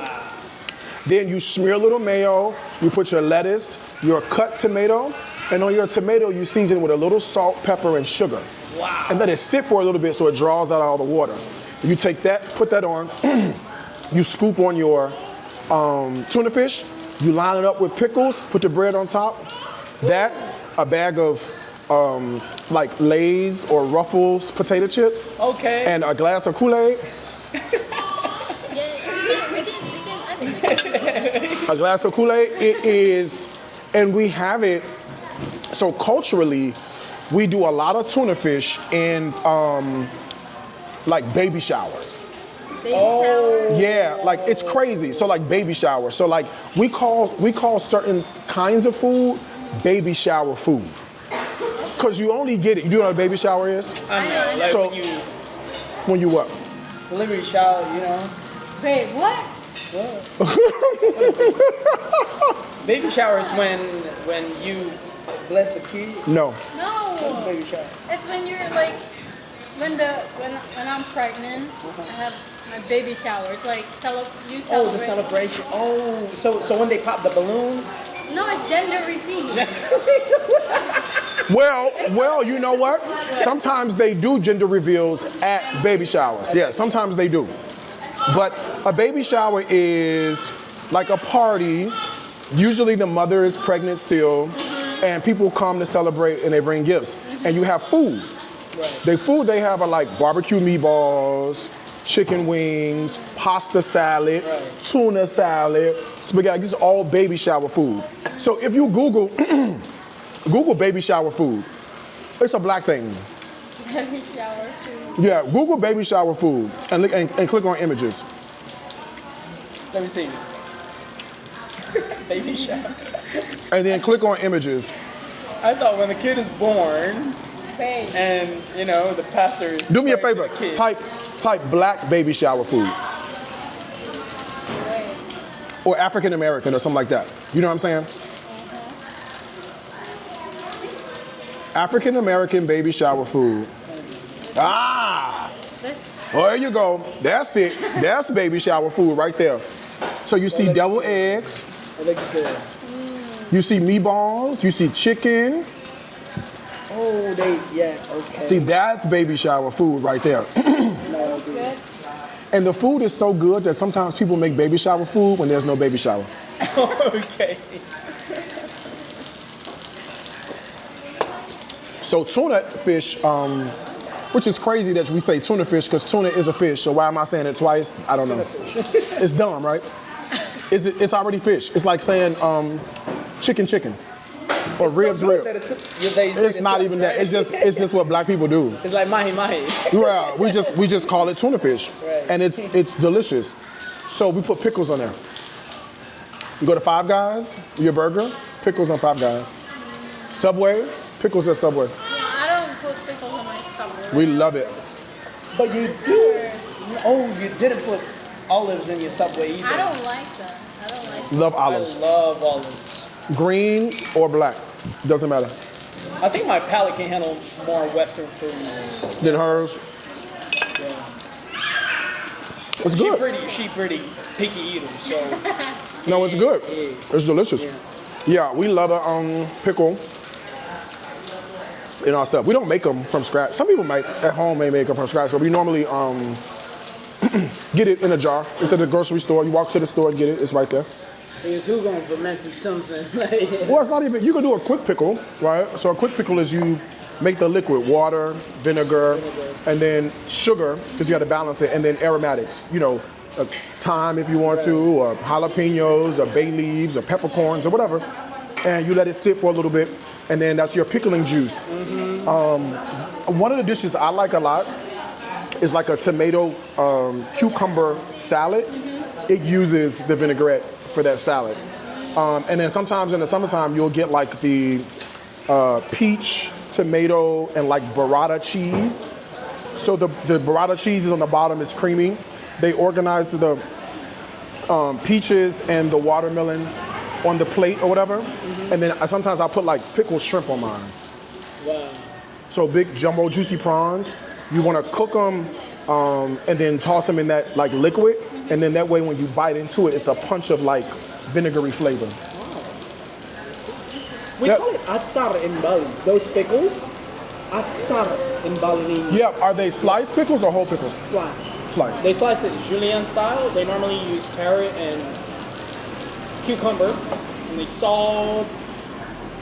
Then you smear a little mayo, you put your lettuce, your cut tomato, and on your tomato you season it with a little salt, pepper, and sugar. Wow. And let it sit for a little bit so it draws out all the water. You take that, put that on, you scoop on your tuna fish, you line it up with pickles, put the bread on top. That, a bag of like Lay's or Ruffles potato chips. Okay. And a glass of Kool-Aid. A glass of Kool-Aid, it is, and we have it, so culturally, we do a lot of tuna fish in like baby showers. Baby shower. Yeah, like it's crazy. So like baby shower. So like we call certain kinds of food baby shower food. Cause you only get it. You know what a baby shower is? I know. Like So- When you what? delivery shower, you know. Wait, what? Baby shower is when you bless the kid. No. No. Baby shower. It's when you're like, when I'm pregnant, I have my baby shower. It's like you celebrate. Oh, the celebration. Oh, so when they pop the balloon. No, it's gender reveal. Well, you know what? Sometimes they do gender reveals at baby showers. Yeah, sometimes they do. But a baby shower is like a party. Usually the mother is pregnant still, and people come to celebrate and they bring gifts. And you have food. The food they have are like barbecue meatballs, chicken wings, pasta salad, tuna salad, spaghetti. This is all baby shower food. So if you Google Google baby shower food, it's a black thing. Baby shower food. Yeah, Google baby shower food and click on images. Let me see. Baby shower. And then click on images. I thought when the kid is born, Wait. and you know the pastor is Do me a praying for favor, the kid. type black baby shower food. Wait. Or African American or something like that. You know what I'm saying? African American baby shower food. Ah! This. Oh, there you go. That's it. That's baby shower food right there. So you see deviled eggs, It looks good. you see meatballs, you see chicken. Oh, okay. See, that's baby shower food right there. No, dude. Good. And the food is so good that sometimes people make baby shower food when there's no baby shower. Okay. So tuna fish, which is crazy that we say tuna fish because tuna is a fish. So why am I saying it twice? I don't know. It's dumb, right? It's already fish. It's like saying chicken, or ribs. It's not even that. It's just what black people do. It's like mahi mahi. Yeah, we just call it tuna fish, Right. and it's delicious. So we put pickles on there. You go to Five Guys, your burger, pickles on Five Guys. Subway, pickles at Subway. I don't put pickles on my Subway. We love it. But you do. Oh, you didn't put olives in your Subway either. I don't like that. I don't like. Love I olives. love olives. Green or black, doesn't matter. I think my palate can handle more Western food. Then hers. Yeah. It's good. She pretty picky eater, so. No, it's good. Yeah. It's delicious. Yeah, we love a pickle in our stuff. We don't make them from scratch. Some people might at home may make them from scratch, but we normally get it in a jar. It's at the grocery store. You walk to the store and get it. It's right there. Because who gonna ferment something? Well, it's not even. You can do a quick pickle, right? So a quick pickle is you make the liquid water, vinegar, and then sugar because you have to balance it, and then aromatics. You know, thyme if you want to, or jalapenos, or bay leaves, or peppercorns, or whatever. And you let it sit for a little bit, and then that's your pickling juice. One of the dishes I like a lot is like a tomato cucumber salad. It uses the vinaigrette for that salad. And then sometimes in the summertime, you'll get like the peach, tomato, and like burrata cheese. So the burrata cheese is on the bottom, it's creamy. They organize the peaches and the watermelon on the plate or whatever. And then sometimes I'll put like pickled shrimp on mine. Wow. So big jumbo juicy prawns. You want to cook them and then toss them in that like liquid. And then that way when you bite into it, it's a punch of like vinegary flavor. We Yep. call it acar in Bali. Those pickles, acar in Balinese. Yeah, are they sliced pickles or whole pickles? Sliced. Sliced. They slice it julienne style. They normally use carrot and cucumber. And they salt,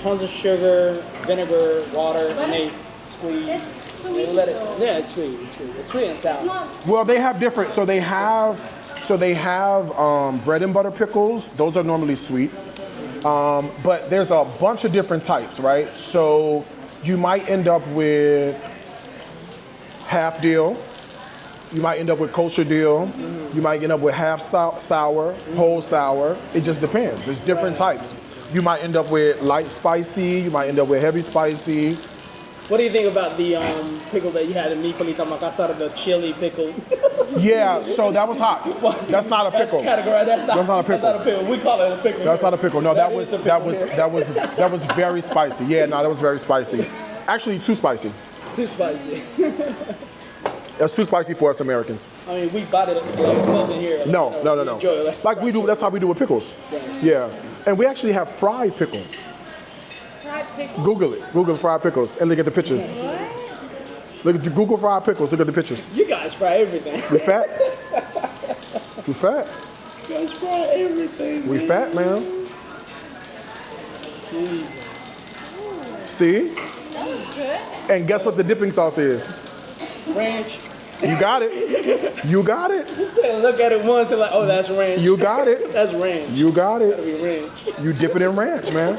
tons of sugar, vinegar, water, and they squeeze. It's They sweet. let it. though. Yeah, it's sweet. It's sweet. It's sweet and sour. Not Well, they have different. So they have bread and butter pickles. Those are normally sweet. But there's a bunch of different types, right? So you might end up with half dill. You might end up with kosher dill. You might end up with half sour, whole sour. It just depends. There's different types. You might end up with light spicy. You might end up with heavy spicy. What do you think about the pickle that you had in Nipalita Makassar, the chili pickle? Yeah, so that was hot. That's not a pickle. That's categorized. That's not a pickle. That's not a pickle. We call it a pickle. That's not a pickle. No, that was is a pickle here. that was very spicy. Yeah, no, that was very spicy. Actually, too spicy. Too spicy. That's too spicy for us Americans. I mean, we bought it like something here. Like, No, you no, know, no, we enjoy it, no. Like we do. That's how we do with pickles. Right. Yeah, and we actually have fried pickles. Fried pickle. Google it. Google fried pickles and look at the pictures. Look at Google fried pickles. Look at the pictures. You guys fry everything. We fat. We fat. You guys fry everything. We man. fat, man. Jesus. See? that was good. And guess what the dipping sauce is? Ranch. You got it. You got it. Just say, look at it once and like, oh, that's ranch. You got it. That's ranch. You got Gotta it. be ranch. You dip it in ranch, man.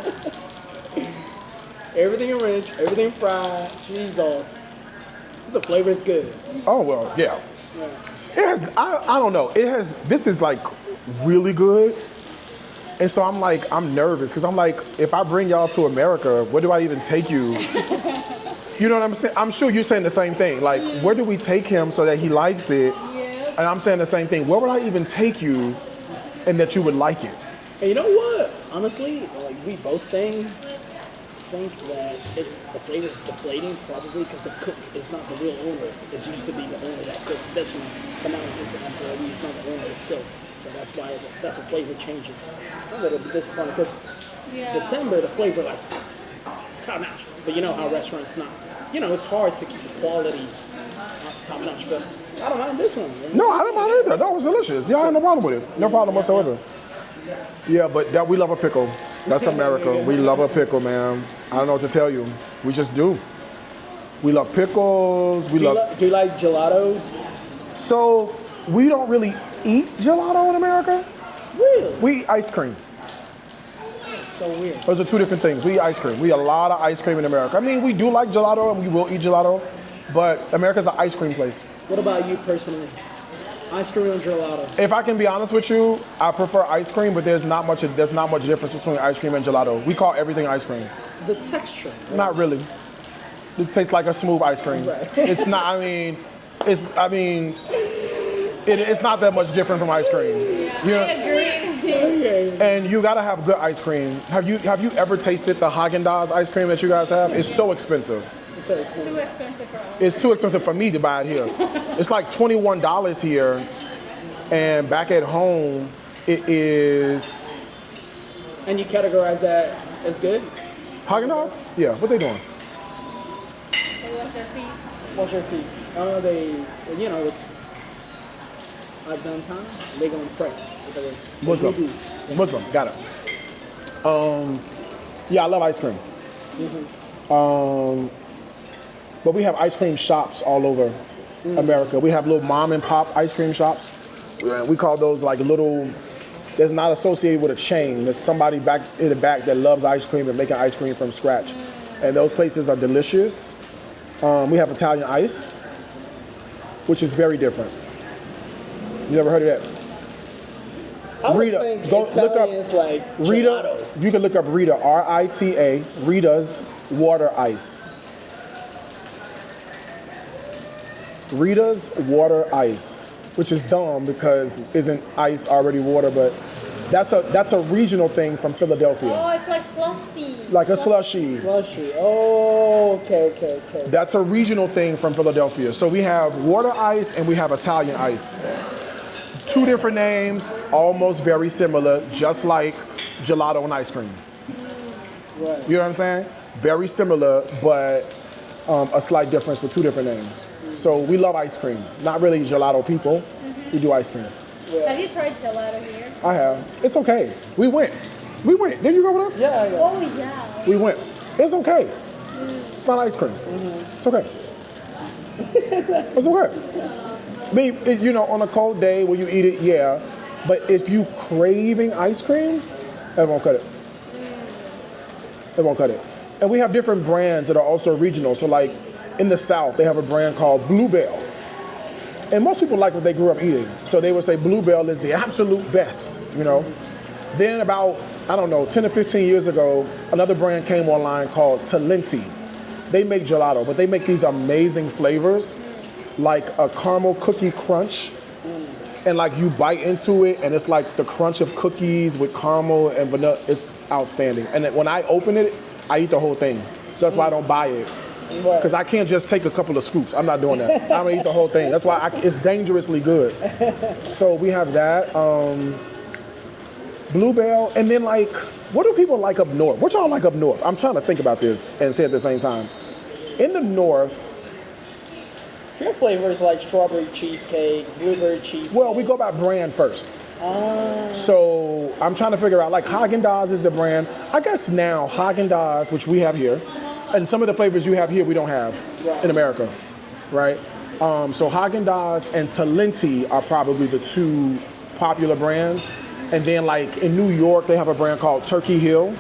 Everything in ranch. Everything fried. Jesus. The flavor's good. Oh well, yeah. Yeah. It has. I don't know. It has. This is like really good, and so I'm nervous because I'm like, if I bring y'all to America, where do I even take you? You know what I'm saying? I'm sure you're saying the same thing. Like, where do we take him so that he likes it? Yeah. And I'm saying the same thing. Where would I even take you, and that you would like it? And you know what? Honestly, like we both think that it's the flavor's deflating probably because the cook is not the real owner. It's used to be the owner that cooked this one, but now it's the employee. It's not the owner itself. So that's why that's a flavor changes. I'm a little bit disappointed because Yeah. December the flavor like top notch. But you know how restaurants not. You know it's hard to keep the quality top notch. But I don't mind this one. No, I don't mind either. No, it's delicious. Yeah, I have no problem with it. No problem whatsoever. Yeah, but that we love a pickle. That's America. We love a pickle, man. I don't know what to tell you. We just do. We love pickles. We love. Do you like gelato? So we don't really eat gelato in America. Really? We eat ice cream. That's so weird. Those are two different things. We eat ice cream. We eat a lot of ice cream in America. I mean, we do like gelato and we will eat gelato, but America's an ice cream place. What about you personally? Ice cream or gelato? If I can be honest with you, I prefer ice cream, but there's not much difference between ice cream and gelato. We call everything ice cream. The texture. Not really. It tastes like a smooth ice cream. Right. It's not. It's not that much different from ice cream. You know? I agree. Okay. And you gotta have good ice cream. Have you ever tasted the Haagen-Dazs ice cream that you guys have? It's so expensive. So expensive. Too expensive for us. It's too expensive for me to buy it here. It's like $21 here, and back at home, it is And you categorize that as good? Haagen-Dazs. Yeah, what they doing? They wash their feet. Wash your feet. You know, it's Adhan time, legal and pray. Muslim. Got it. Yeah, I love ice cream. But we have ice cream shops all over America. We have little mom and pop ice cream shops. We call those like little, that's not associated with a chain. There's somebody back in the back that loves ice cream and making ice cream from scratch. And those places are delicious. We have Italian ice, which is very different. You never heard of that? I would Rita, think go look up Italians like Rita. gelato. You can look up Rita, R-I-T-A, Rita's water ice. Rita's water ice. which is dumb because isn't ice already water, but that's a regional thing from Philadelphia. Oh, it's like slushy. Like a slushy. Slushy. Oh, okay. That's a regional thing from Philadelphia. So we have water ice and we have Italian ice. Two different names, almost very similar, just like gelato and ice cream. Right. You know what I'm saying? Very similar, but a slight difference with two different names. So we love ice cream. Not really gelato people. We do ice cream. Have you tried gelato here? I have. It's okay. We went. Didn't you go with us? Yeah. Oh, yeah. We went. It's okay. It's not ice cream. It's okay. It's okay. I mean, you know, on a cold day when you eat it, yeah. But if you craving ice cream, it won't cut it. It won't cut it. And we have different brands that are also regional. So like in the South, they have a brand called Bluebell. And most people like what they grew up eating. So they would say Bluebell is the absolute best, you know. Then about, I don't know, 10 or 15 years ago, another brand came online called Talenti. They make gelato, but they make these amazing flavors, like a caramel cookie crunch. And like you bite into it and it's like the crunch of cookies with caramel and vanilla. It's outstanding. And then when I open it, I eat the whole thing. So that's why I don't buy it. Because I can't just take a couple of scoops. I'm not doing that. I'm gonna eat the whole thing. That's why it's dangerously good. So we have that. Bluebell, and then like, what do people like up north? What y'all like up north? I'm trying to think about this and say at the same time. In the north, Your flavors like strawberry cheesecake, blueberry cheesecake. well, we go by brand first. So I'm trying to figure out, like Haagen-Dazs is the brand. I guess now Haagen-Dazs, which we have here, and some of the flavors you have here we don't have in America, right? So Haagen-Dazs and Talenti are probably the two popular brands. And then like in New York, they have a brand called Turkey Hill,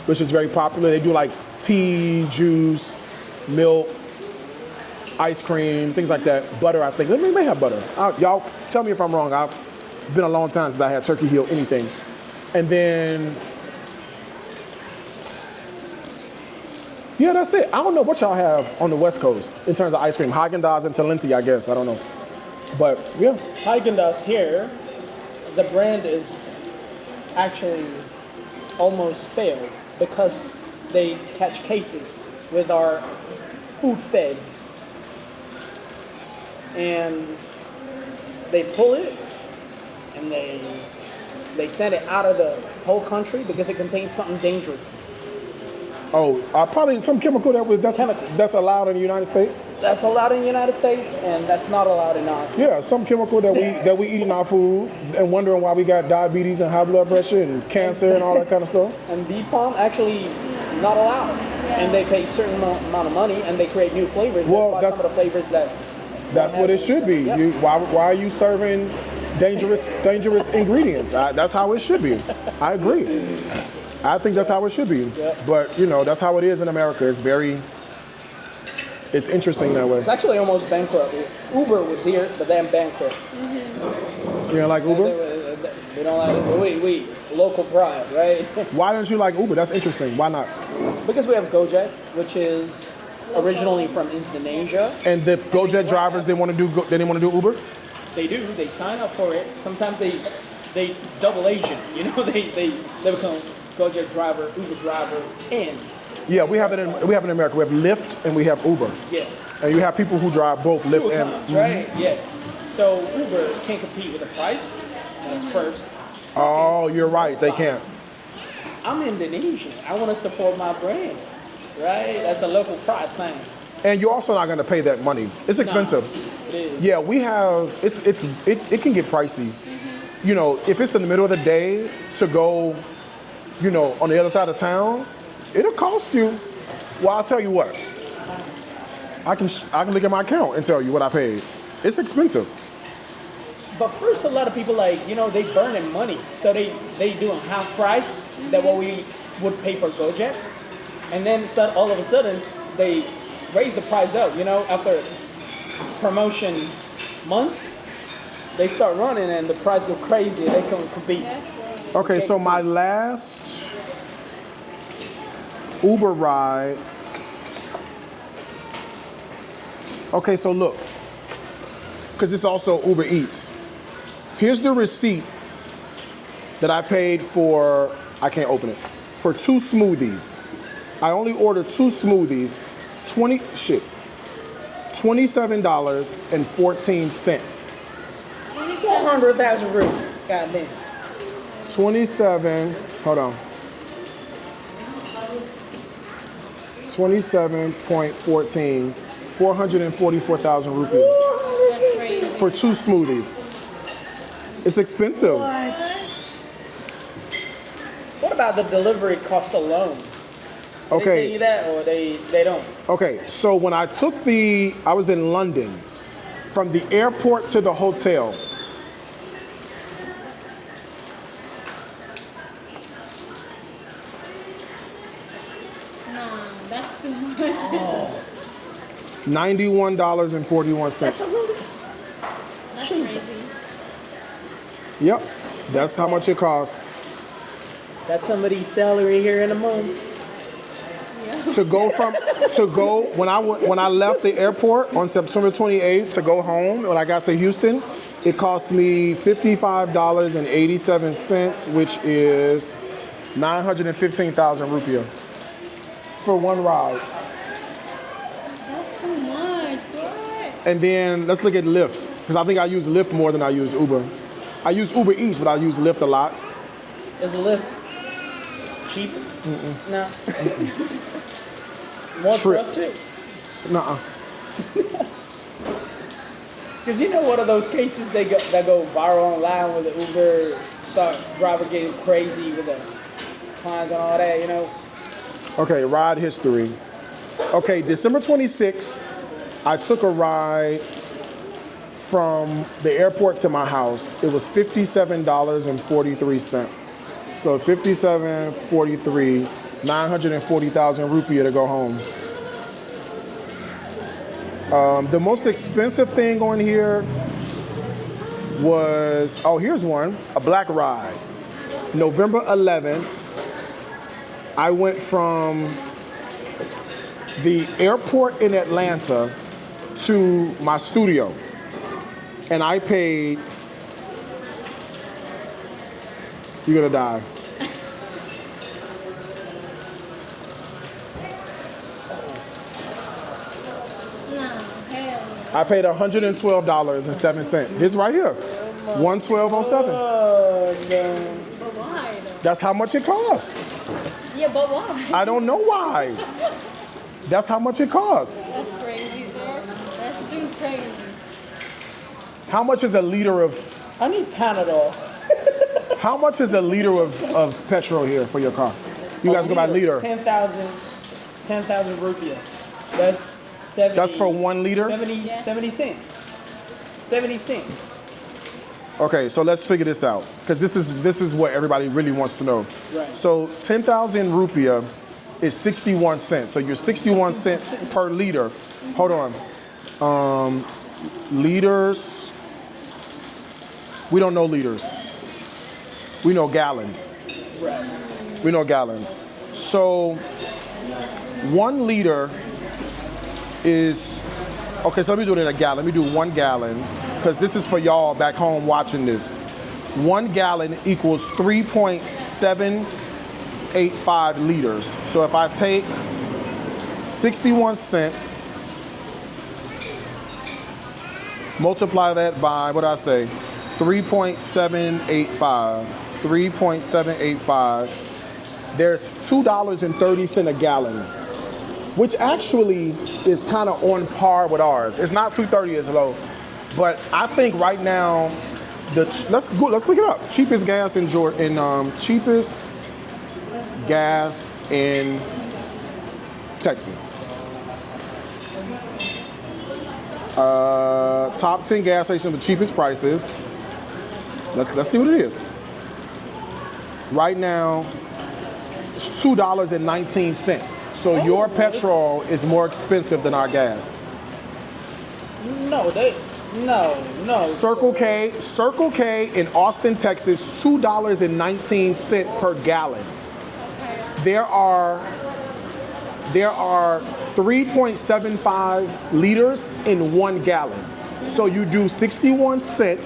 which is very popular. They do like tea, juice, milk, ice cream, things like that. Butter, I think. They may have butter. Y'all tell me if I'm wrong. It's been a long time since I had Turkey Hill anything. And then, yeah, that's it. I don't know what y'all have on the West Coast in terms of ice cream. Haagen-Dazs and Talenti, I guess. I don't know. But yeah. Haagen-Dazs here, the brand is actually almost failed because they catch cases with our food feds. And they pull it and they send it out of the whole country because it contains something dangerous. Oh, probably some chemical that's allowed in the United States. That's allowed in the United States, and that's not allowed in our. Yeah, some chemical that we eat in our food, and wondering why we got diabetes and high blood pressure and cancer and all that kind of stuff. And bee palm actually not allowed, and they pay a certain amount of money, and they create new flavors. Well, that's why some of the flavors that's what it should be. Yep. Why are you serving dangerous ingredients? That's how it should be. I agree. I think that's how it should be. Yep. But you know, that's how it is in America. It's interesting that way. It's actually almost bankrupt. Uber was here, but then bankrupt. You don't like Uber? They don't like it. We local pride, right? Why don't you like Uber? That's interesting. Why not? Because we have Gojek, which is originally from Indonesia. And the Gojek drivers, they didn't want to do Uber? They do. They sign up for it. Sometimes they double agent. You know, they become Gojek driver, Uber driver, and Yeah, we have it in America. We have Lyft and we have Uber. yeah. And you have people who drive both Lyft Two and accounts, right? Yeah. So Uber can't compete with the price. That's first. Oh, you're right. They can't. I'm Indonesian. I want to support my brand, right? That's a local pride thing. And you're also not going to pay that money. It's expensive. It is. Yeah, we have. It can get pricey. You know, if it's in the middle of the day to go, you know, on the other side of town, it'll cost you. Well, I'll tell you what. I can look at my account and tell you what I paid. It's expensive. But first, a lot of people they burning money, so they doing half price that what we would pay for Gojek, and then all of a sudden they raise the price up. You know, after promotion months, they start running and the price is crazy. They can compete. Okay, so my last Uber ride. Okay, so look. because it's also Uber Eats. Here's the receipt that I paid for, I can't open it, for 2 smoothies. I only ordered 2 smoothies, $27.14. 400,000 rupees. Goddamn. 27, hold on. 27.14, 444,000 rupees That's crazy. for 2 smoothies. It's expensive. What about the delivery cost alone? They tell you Okay, that or they don't? okay, so when I I was in London, from the airport to the hotel, Nah, that's too much. $91.41. That's crazy. Yep, that's how much it costs. That's somebody's salary here in a month. When I left the airport on September 28th to go home, when I got to Houston, it cost me $55.87, which is 915,000 rupiah for one ride. That's too much. What? And then let's look at Lyft, because I think I use Lyft more than I use Uber. I use Uber Eats, but I use Lyft a lot. Is Lyft cheaper? No. More Trips. Nuh-uh. Because you know one of those cases that go viral online where the Uber driver getting crazy with the fines and all that, you know? Okay, ride history. Okay, December 26th, I took a ride from the airport to my house. It was $57.43. So 57.43, 940,000 rupiah to go home. The most expensive thing on here was, oh, here's one, a black ride. November 11th, I went from the airport in Atlanta to my studio, and I paid, you're gonna die. I paid $112.07. This right here, 112.07. Oh, no. But why? That's how much it costs. Yeah, but why? I don't know why. That's how much it costs. That's crazy, sir. That's too crazy. How much is a liter of? I need Panadol. How much is a liter of petrol here for your car? You guys go by liter. 10,000 rupiah. That's 70. That's for 1 liter? 70 cents. 70 cents. Okay, so let's figure this out, because this is what everybody really wants to know. Right. So 10,000 rupiah is 61 cents. So you're 61 cents per liter. Hold on. Liters. We don't know liters. We know gallons. Right. We know gallons. So 1 liter is, okay, so let me do it in a gallon. Let me do 1 gallon, because this is for y'all back home watching this. 1 gallon equals 3.785 liters. So if I take 61 cents, multiply that by, what did I say? 3.785. 3.785. There's $2.30 a gallon, which actually is kind of on par with ours. It's not 230 as low, but I think right now, let's look it up. Cheapest gas in cheapest gas in Texas. Top 10 gas stations with cheapest prices. Let's see what it is. Right now, it's $2.19. So your petrol is more expensive than our gas. No. Circle K in Austin, Texas, $2.19 per gallon. There are 3.75 liters in 1 gallon. So you do 61 cent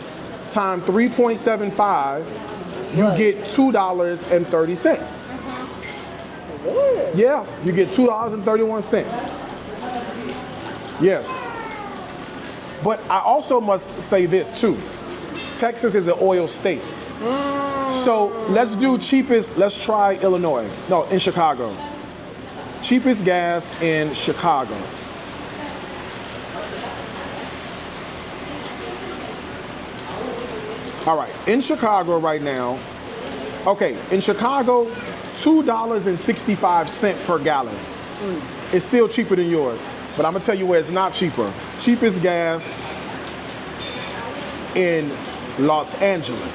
times 3.75, you get $2.30. Yeah, you get $2.31. Yes. But I also must say this too. Texas is an oil state. So let's do cheapest, let's try Illinois. No, in Chicago. Cheapest gas in Chicago. All right, in Chicago right now, okay, in Chicago, $2.65 per gallon. It's still cheaper than yours, but I'm gonna tell you where it's not cheaper. Cheapest gas in Los Angeles.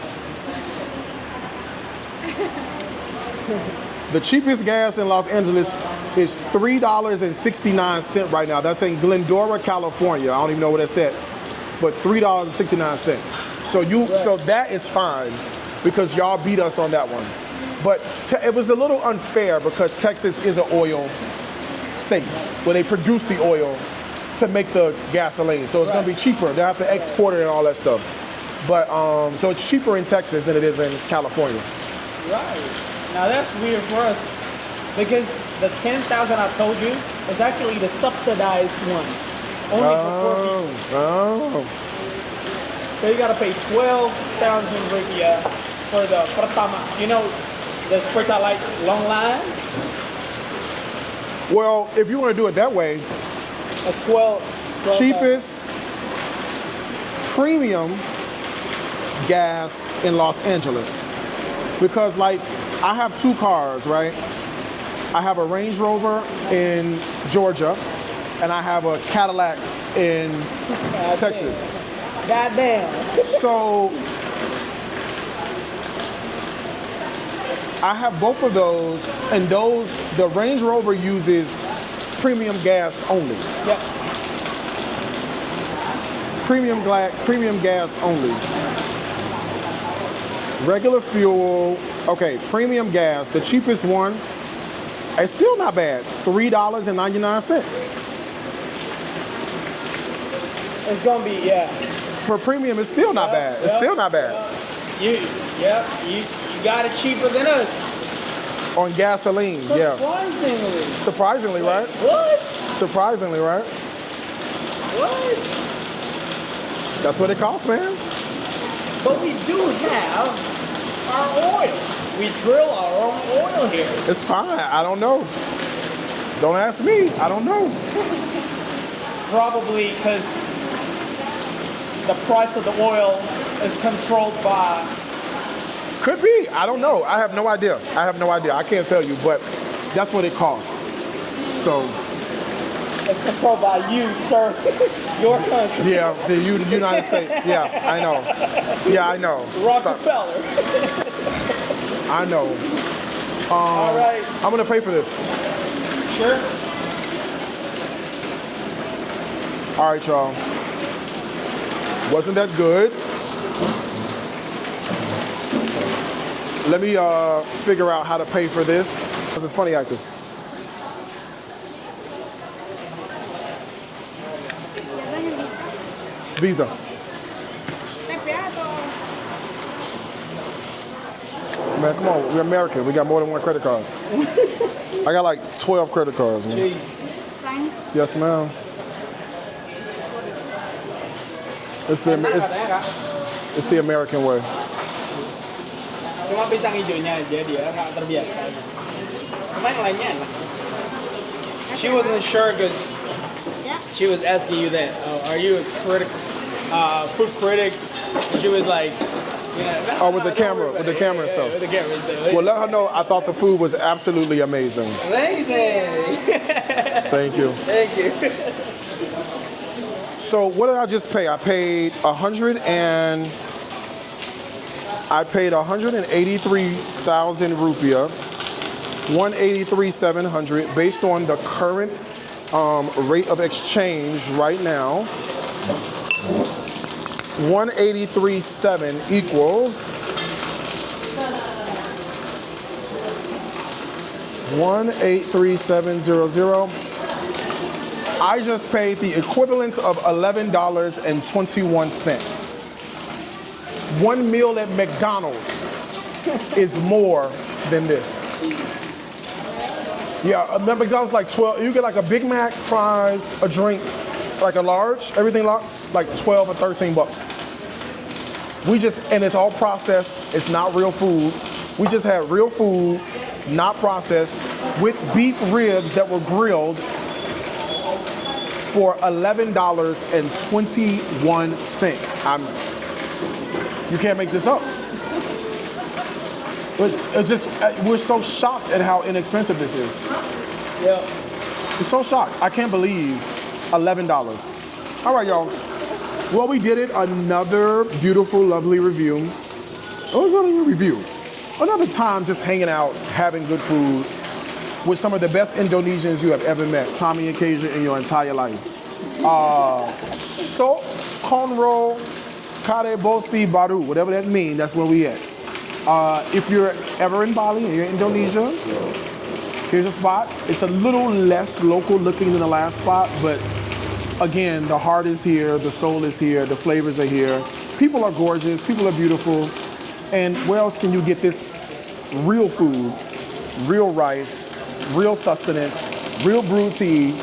The cheapest gas in Los Angeles is $3.69 right now. That's in Glendora, California. I don't even know where that's at, but $3.69. So that is fine because y'all beat us on that one. But it was a little unfair because Texas is an oil state where they produce the oil to make the gasoline. So it's gonna be cheaper. They have to export it and all that stuff. But so it's cheaper in Texas than it is in California. Right. Now that's weird for us because the 10,000 I told you is actually the subsidized one. Only for 4 people. So you gotta pay 12,000 rupiah for the Pertamax. You know, the Pertalite long line? Well, if you want to do it that way, A 12 cheapest premium gas in Los Angeles. Because like, I have 2 cars, right? I have a Range Rover in Georgia, and I have a Cadillac in Texas. Goddamn. So I have both of those, and the Range Rover uses premium gas only. Yep. Premium gas only. Regular fuel, okay, premium gas, the cheapest one, it's still not bad, $3.99. It's gonna be, yeah. For premium, it's still not bad. It's still not bad. You got it cheaper than us. On gasoline, yeah. Surprisingly. Surprisingly, right? What? Surprisingly, right? What? That's what it costs, man. But we do have our oil. We drill our own oil here. It's fine. I don't know. Don't ask me. I don't know. Probably because the price of the oil is controlled by... Could be. I don't know. I have no idea. I can't tell you, but that's what it costs. So. It's controlled by you, sir. Your country. Yeah, the United States. Yeah, I know. Yeah, I know. Rockefeller. I know. All right. I'm gonna pay for this. Sure. All right, y'all. Wasn't that good? Let me figure out how to pay for this. This is funny acting. Visa. Man, come on, we're American. We got more than one credit card. I got like 12 credit cards, man. Sign? Yes, ma'am. It's the American way. Cuma pisang hijaunya aja dia nggak terbiasa. Emang lainnya enak. She wasn't sure because she was asking you that. Are you a critic, food critic? And she was like, yeah. Oh, with the camera and stuff. With the camera and stuff. Well, let her know I thought the food was absolutely amazing. Amazing. Thank you. Thank you. So what did I just pay? I paid 183,000 rupiah, 183,700 based on the current rate of exchange right now. 183.7 equals 183,700 I just paid the equivalent of $11.21. One meal at McDonald's is more than this. Yeah, at McDonald's like 12. You get like a Big Mac, fries, a drink, like a large, everything like 12 or 13 bucks. And it's all processed. It's not real food. We just had real food, not processed, with beef ribs that were grilled for $11.21. You can't make this up. It's just, we're so shocked at how inexpensive this is. Yeah. We're so shocked. I can't believe $11. All right, y'all. Well, we did it. Another beautiful, lovely review. It was only a review. Another time just hanging out, having good food with some of the best Indonesians you have ever met. Tommy and Kasia in your entire life. So, Konro, Karebosi Baru, whatever that means, that's where we at. If you're ever in Bali and you're in Indonesia, here's a spot. It's a little less local looking than the last spot, but again, the heart is here, the soul is here, the flavors are here. People are gorgeous, people are beautiful. And where else can you get this real food, real rice, real sustenance, real brewed tea,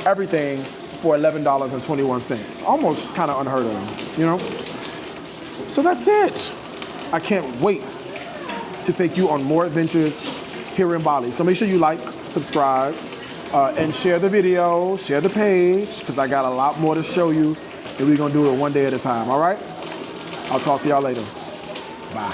everything for $11.21. Almost kind of unheard of, you know? So that's it. I can't wait to take you on more adventures here in Bali. So make sure you like, subscribe, and share the video, share the page, because I got a lot more to show you, and we're gonna do it one day at a time, all right? I'll talk to y'all later. Bye.